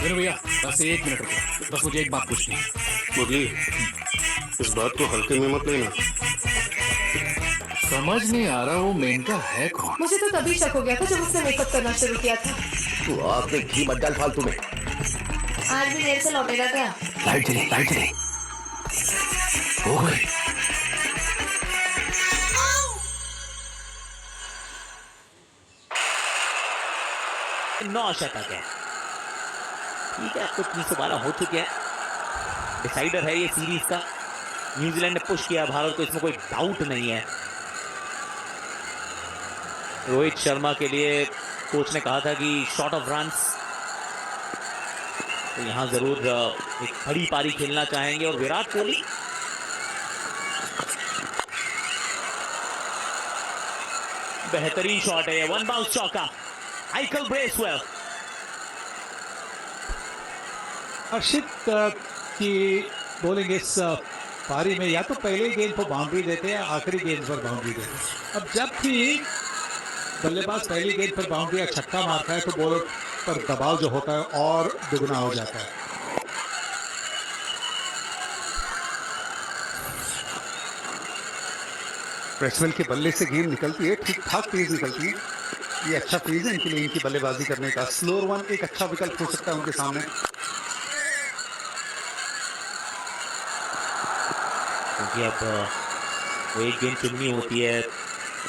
भैया बस 1 मिनट रुको, बस मुझे एक बात पूछनी है। मुरली, इस बात को हल्के में मत लेना। समझ नहीं आ रहा वो मेनका है कौन। मुझे तो तभी शक हो गया था जब उसने मेकअप करना शुरू किया था। तू आपने घी मत डाल फालतू में। आज भी देर से लौटेगा क्या? लाइट जले हो गई। 9 शतक है। ठीक है, अब तो 312 हो चुके हैं। डिसाइडर है ये सीरीज का। न्यूजीलैंड ने पुश किया भारत को, इसमें कोई डाउट नहीं है। रोहित शर्मा के लिए कोच ने कहा था कि शॉर्ट ऑफ रन्स, तो यहाँ जरूर एक बड़ी पारी खेलना चाहेंगे। और विराट कोहली बेहतरीन शॉट है, वन बाउंस चौका। Michael Bracewell. हर्षित की बॉलिंग इस पारी में या तो पहले गेंद पर बाउंड्री देते हैं, आखिरी गेंद पर बाउंड्री देते हैं। अब जब भी बल्लेबाज पहली गेंद पर बाउंड्री या छक्का मारता है तो बॉलर पर दबाव जो होता है और दुगना हो जाता है। ब्रेसवेल के बल्ले से गेंद निकलती है, ठीक ठाक तेज निकलती है। ये अच्छा फेज है इनके लिए, इनकी बल्लेबाजी करने का। स्लोअर वन एक अच्छा विकल्प हो सकता है उनके सामने। क्योंकि अब वो एक गेंद चुननी होती है,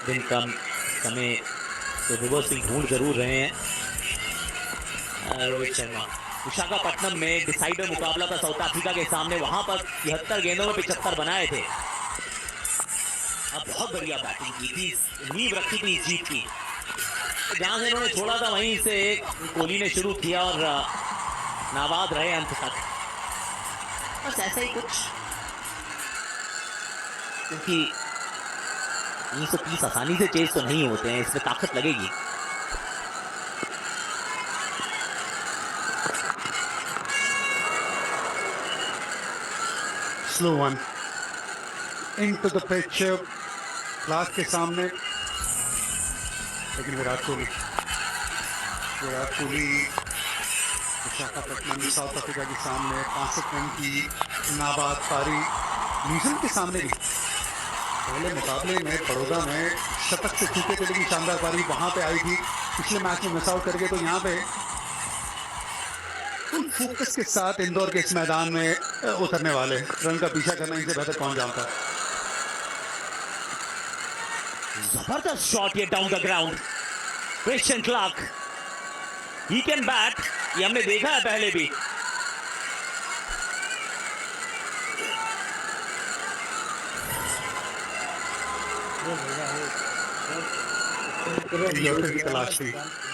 दिन कम समय, तो रिवर्स स्विंग ढूंढ जरूर रहे हैं रोहित शर्मा। विशाखापट्टनम में डिसाइडर मुकाबला था साउथ अफ्रीका के सामने, वहां पर 73 गेंदों में 75 बनाए थे। अब बहुत बढ़िया बैटिंग की थी, नींव रखी थी इस जीत की। जहां से इन्होंने छोड़ा था वहीं से कोहली ने शुरू किया और नाबाद रहे अंत तक। बस ऐसा ही कुछ, क्योंकि 330 आसानी से चेज तो नहीं होते हैं, इसमें ताकत लगेगी। Slow one into the pitch, class के सामने। लेकिन विराट कोहली विशाखापट्टनम साउथ अफ्रीका के सामने 65 रन की नाबाद पारी। न्यूजीलैंड के सामने भी पहले मुकाबले में बड़ौदा में शतक से चूके थे, लेकिन शानदार पारी वहां पे आई थी। पिछले मैच में मिस आउट करके, तो यहाँ पे फुल फोकस के साथ इंदौर के इस मैदान में उतरने वाले। रन का पीछा करना इनसे बेहतर कौन जानता है। जबरदस्त शॉट ये down the ground. Christian Clarke, he can bat, ये हमने देखा है पहले भी। की तलाश थी,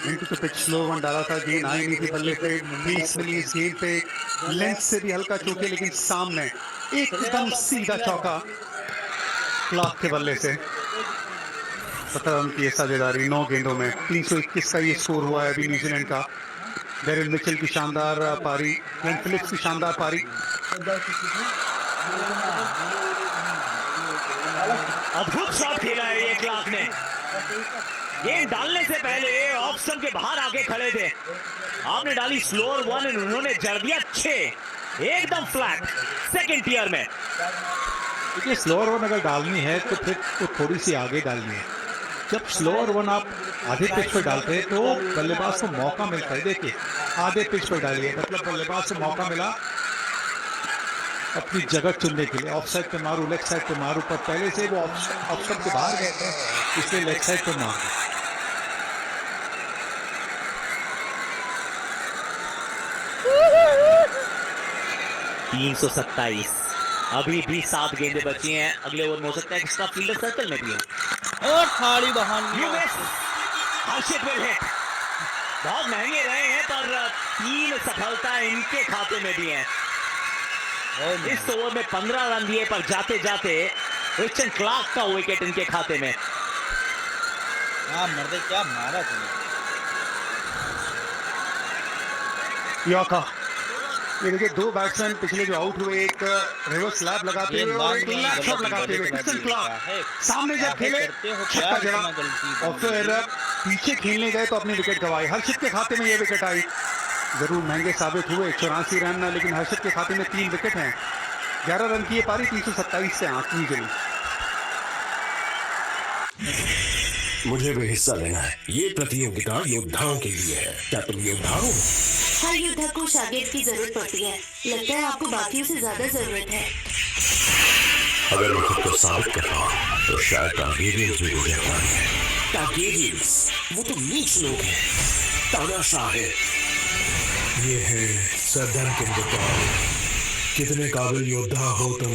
इनकी तो पिच स्लो वन डाला था, गेंद आई नहीं थी बल्ले पे। बीच मिली इस गेंद पे, लेंथ से भी हल्का चौके, लेकिन सामने एकदम सीधा चौका क्लार्क के बल्ले से। 17 रन की साझेदारी 9 गेंदों में। 321 का ये स्कोर हुआ है अभी न्यूजीलैंड का। डेरिल मिचेल की शानदार पारी, ग्लेन फिलिप्स की शानदार पारी। अद्भुत शॉट खेला है ये क्लार्क ने। गेंद डालने से पहले ऑफ स्टंप के बाहर आके खड़े थे। आपने डाली स्लोअर वन, उन्होंने जड़ दिया 6, एकदम फ्लैट सेकंड टियर में। देखिए, स्लोअर वन अगर डालनी है तो फिर तो थोड़ी सी आगे डालनी है। जब स्लोअर वन आप आधे पिच पर डालते हैं तो बल्लेबाज को मौका मिलता है। देखिए, आधे पिच पर डालिए, मतलब बल्लेबाज को मौका मिला अपनी जगह चुनने के लिए। ऑफ साइड पे मारू, लेग साइड पे मारू, पर पहले से वो ऑफ साइड के बाहर गए थे, इसलिए लेग साइड पे मारू। 327, अभी भी 7 गेंदें बची हैं। अगले ओवर में हो सकता है इसका फील्डर सर्कल में भी है। और थाली बहान हर्षित विल हिट। बहुत महंगे रहे हैं, पर 3 सफलता इनके खाते में भी हैं। इस ओवर में 15 रन दिए, पर जाते जाते क्रिश्चियन क्लार्क का विकेट इनके खाते में। मर्दे क्या मारा तुमने। यॉर्कर, ये देखिए 2 बैट्समैन पिछले जो आउट हुए, एक रिवर्स स्लैब लगाते हुए और एक लैप शॉट लगाते हुए। क्रिश्चियन क्लार्क सामने जब खेले छक्का जड़ा, और फिर पीछे खेलने गए तो अपनी विकेट गंवाई। हर्षित के खाते में ये विकेट आई, जरूर महंगे साबित हुए। 84 रन, लेकिन हर्षित के खाते में 3 विकेट हैं। 11 रन की ये पारी 327 से 8वीं गई। मुझे भी हिस्सा लेना है। ये प्रतियोगिता योद्धाओं के लिए है। क्या तुम योद्धा हो? हर योद्धा को शागिर्द की जरूरत पड़ती है। लगता है आपको बाकियों से ज्यादा जरूरत है। अगर मैं खुद को साबित कर रहा हूँ तो शायद टारगेरियंस भी मुझे हरानी है। टारगेरियंस वो तो नीच लोग हैं तानाशाह है। ये है सरदार किंग बकौल। कितने काबिल योद्धा हो तुम।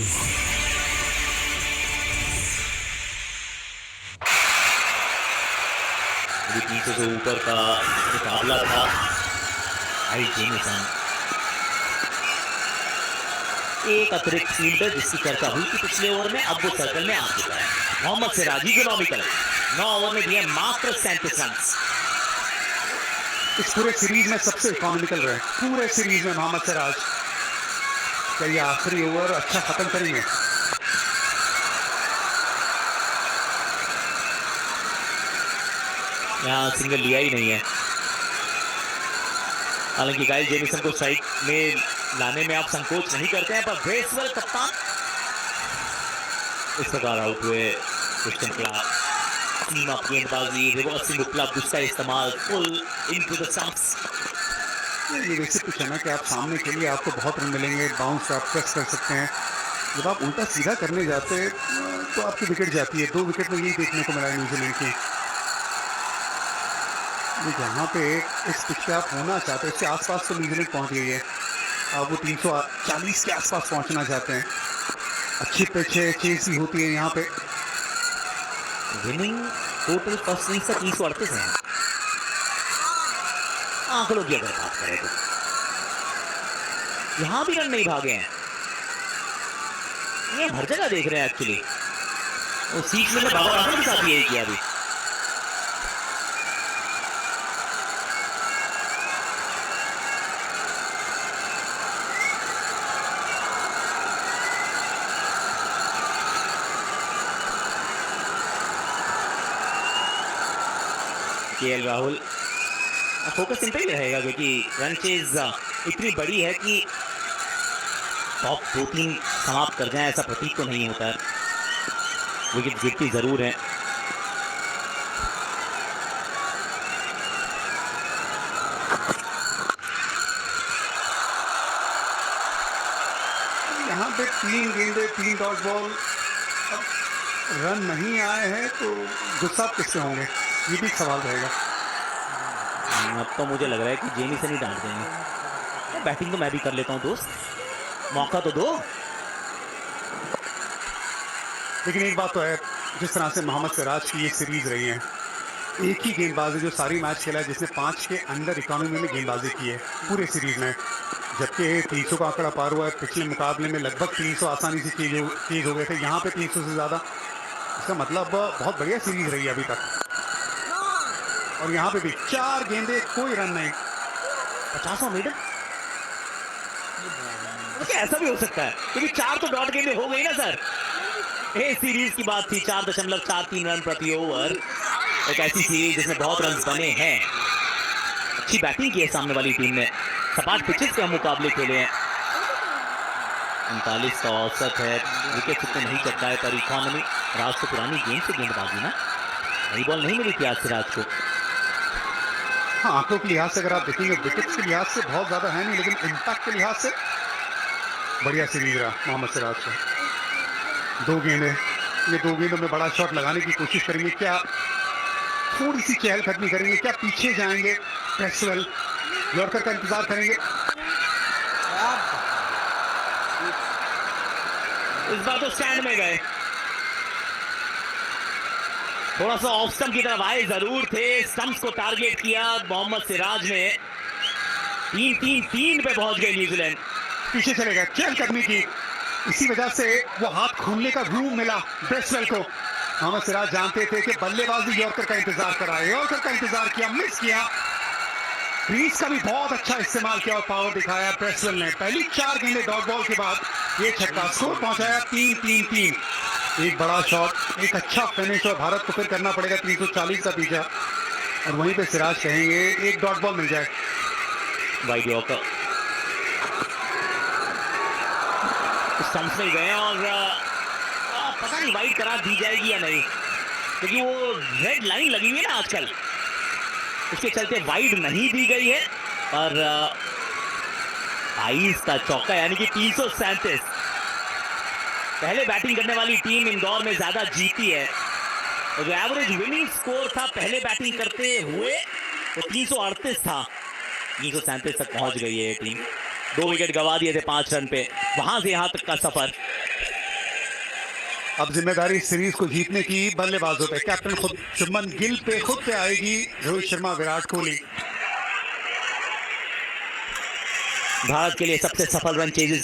अभी 300 से ऊपर का मुकाबला था। आई जेमिसन एक अतिरिक्त फील्डर जिसकी चर्चा हुई थी पिछले ओवर में, अब वो सर्कल में आ चुका है। मोहम्मद सिराज इकोनॉमिकल 9 ओवर में दिए मात्र 37 रन। इस पूरे सीरीज में सबसे इकोनॉमिकल रहे पूरे सीरीज में मोहम्मद सिराज। क्या ये आखिरी ओवर अच्छा खत्म करेंगे? यहाँ सिंगल लिया ही नहीं है। हालांकि गाइल जेमिसन को साइड में लाने में आप संकोच नहीं करते हैं, पर ब्रेसवेल कप्तान इस प्रकार आउट हुए। क्रिस्टियन क्लार्क सीमा गेंदबाजी, रिवर्सिंग उपलब्ध, उसका इस्तेमाल फुल इनटू द स्टंप्स। ये वैसे कुछ है ना कि आप सामने के लिए आपको बहुत रन मिलेंगे, बाउंस आप प्रेस कर सकते हैं। जब आप उल्टा सीधा करने जाते हैं तो आपकी विकेट जाती है। 2 विकेट में यही देखने को मिला है न्यूजीलैंड की। जहाँ पे इस पिच पे आप होना चाहते हैं इसके आसपास तो न्यूजीलैंड पहुँच गई है। आप वो 340 के आसपास पहुँचना चाहते हैं। अच्छी पिच है, चेस भी होती है यहाँ पे। विनिंग टोटल फर्स्ट इनिंग्स का 338 है। आंकड़ों की अगर बात करें तो यहां भी रन नहीं भागे हैं। ये हर जगह देख रहे हैं एक्चुअली। और सीट में बाबा आजम के साथ यही किया अभी। केएल राहुल फोकस इन पे ही रहेगा क्योंकि रन चेज इतनी बड़ी है कि टॉप 2-3 समाप्त कर जाए ऐसा प्रतीत तो नहीं होता है। विकेट गिरती जरूर है। यहाँ पे 3 गेंदे 3 डॉट बॉल, रन नहीं आए हैं तो गुस्सा किससे होंगे, ये भी सवाल रहेगा। अब तो मुझे लग रहा है कि जेमी से नहीं डांट देंगे। बैटिंग तो मैं भी कर लेता हूँ दोस्त, मौका तो दो। लेकिन एक बात तो है, जिस तरह से मोहम्मद सिराज की ये सीरीज रही है, एक ही गेंदबाज जो सारी मैच खेला है जिसने 5 के अंदर इकोनॉमी में गेंदबाजी की है पूरे सीरीज में, जबकि 300 का आंकड़ा पार हुआ है। पिछले मुकाबले में लगभग 300 आसानी से चीज हो गए थे, यहाँ पे 300 से ज़्यादा। इसका मतलब बहुत बढ़िया सीरीज रही है अभी तक। और यहाँ पे भी 4 गेंदे कोई रन नहीं, 50वां मीटर। ऐसा भी हो सकता है क्योंकि 4 तो डॉट गेंदे हो गई ना सर। ये सीरीज की बात थी, 4.43 रन प्रति ओवर। एक ऐसी सीरीज जिसमें बहुत रन बने हैं। अच्छी बैटिंग की है सामने वाली टीम ने, सपाट पिचेस पे हम मुकाबले खेले हैं। 39 का औसत है, विकेट तो नहीं चटका है, पर इकोनॉमी राज तो पुरानी गेंद से गेंदबाजी ना, नई बॉल नहीं मिली थी आज से राज को। हाँ, आंखों के लिहाज से अगर आप देखेंगे, विकेट के लिहाज से बहुत ज्यादा है नहीं, लेकिन इम्पैक्ट के लिहाज से बढ़िया सीरीज रहा मोहम्मद सिराज का। 2 गेंदे, ये 2 गेंदों में बड़ा शॉट लगाने की कोशिश करेंगे क्या, थोड़ी सी चहलकदमी करेंगे क्या, पीछे जाएंगे, ब्रेसवेल यॉर्कर का इंतजार करेंगे। इस बार तो स्टैंड में गए, थोड़ा सा ऑफ स्टंप की तरफ आए जरूर थे, स्टंप्स को टारगेट किया मोहम्मद सिराज ने। 3-3-3 पे पहुंच गए न्यूजीलैंड। पीछे चले गए, चहलकदमी की, इसी वजह से वो हाथ खोलने का रूम मिला ब्रेसवेल को। मोहम्मद सिराज जानते थे कि बल्लेबाज भी यॉर्कर का इंतजार कर रहा है, यॉर्कर का इंतजार किया, मिस किया। क्रीज का भी बहुत अच्छा इस्तेमाल किया और पावर दिखाया ब्रेसवेल ने। पहली 4 गेंदे डॉट बॉल के बाद ये छक्का, स्कोर पहुंचाया 3-3-3। एक बड़ा शॉट, एक अच्छा फिनिश, और भारत को फिर करना पड़ेगा 340 का पीछा। और वहीं पे सिराज कहेंगे एक डॉट बॉल मिल जाए। वाइड यॉर्कर स्टंप्स में गए और पता नहीं वाइड करार दी जाएगी या नहीं, क्योंकि वो रेड लाइन लगी हुई है ना आजकल, उसके चलते वाइड नहीं दी गई है। और 22 का चौका, यानी कि 337। पहले बैटिंग करने वाली टीम इंदौर में ज्यादा जीती है, और जो एवरेज विनिंग स्कोर था पहले बैटिंग करते हुए तो 338 था, 337 तक पहुंच गई है ये टीम। 2 विकेट गवा दिए थे 5 रन पे, वहां से यहां तक का सफर। अब जिम्मेदारी सीरीज को जीतने की बल्लेबाजों पे, कैप्टन खुद शुभमन गिल पे खुद पे आएगी, रोहित शर्मा, विराट कोहली। भारत के लिए सबसे सफल रन चेजिस की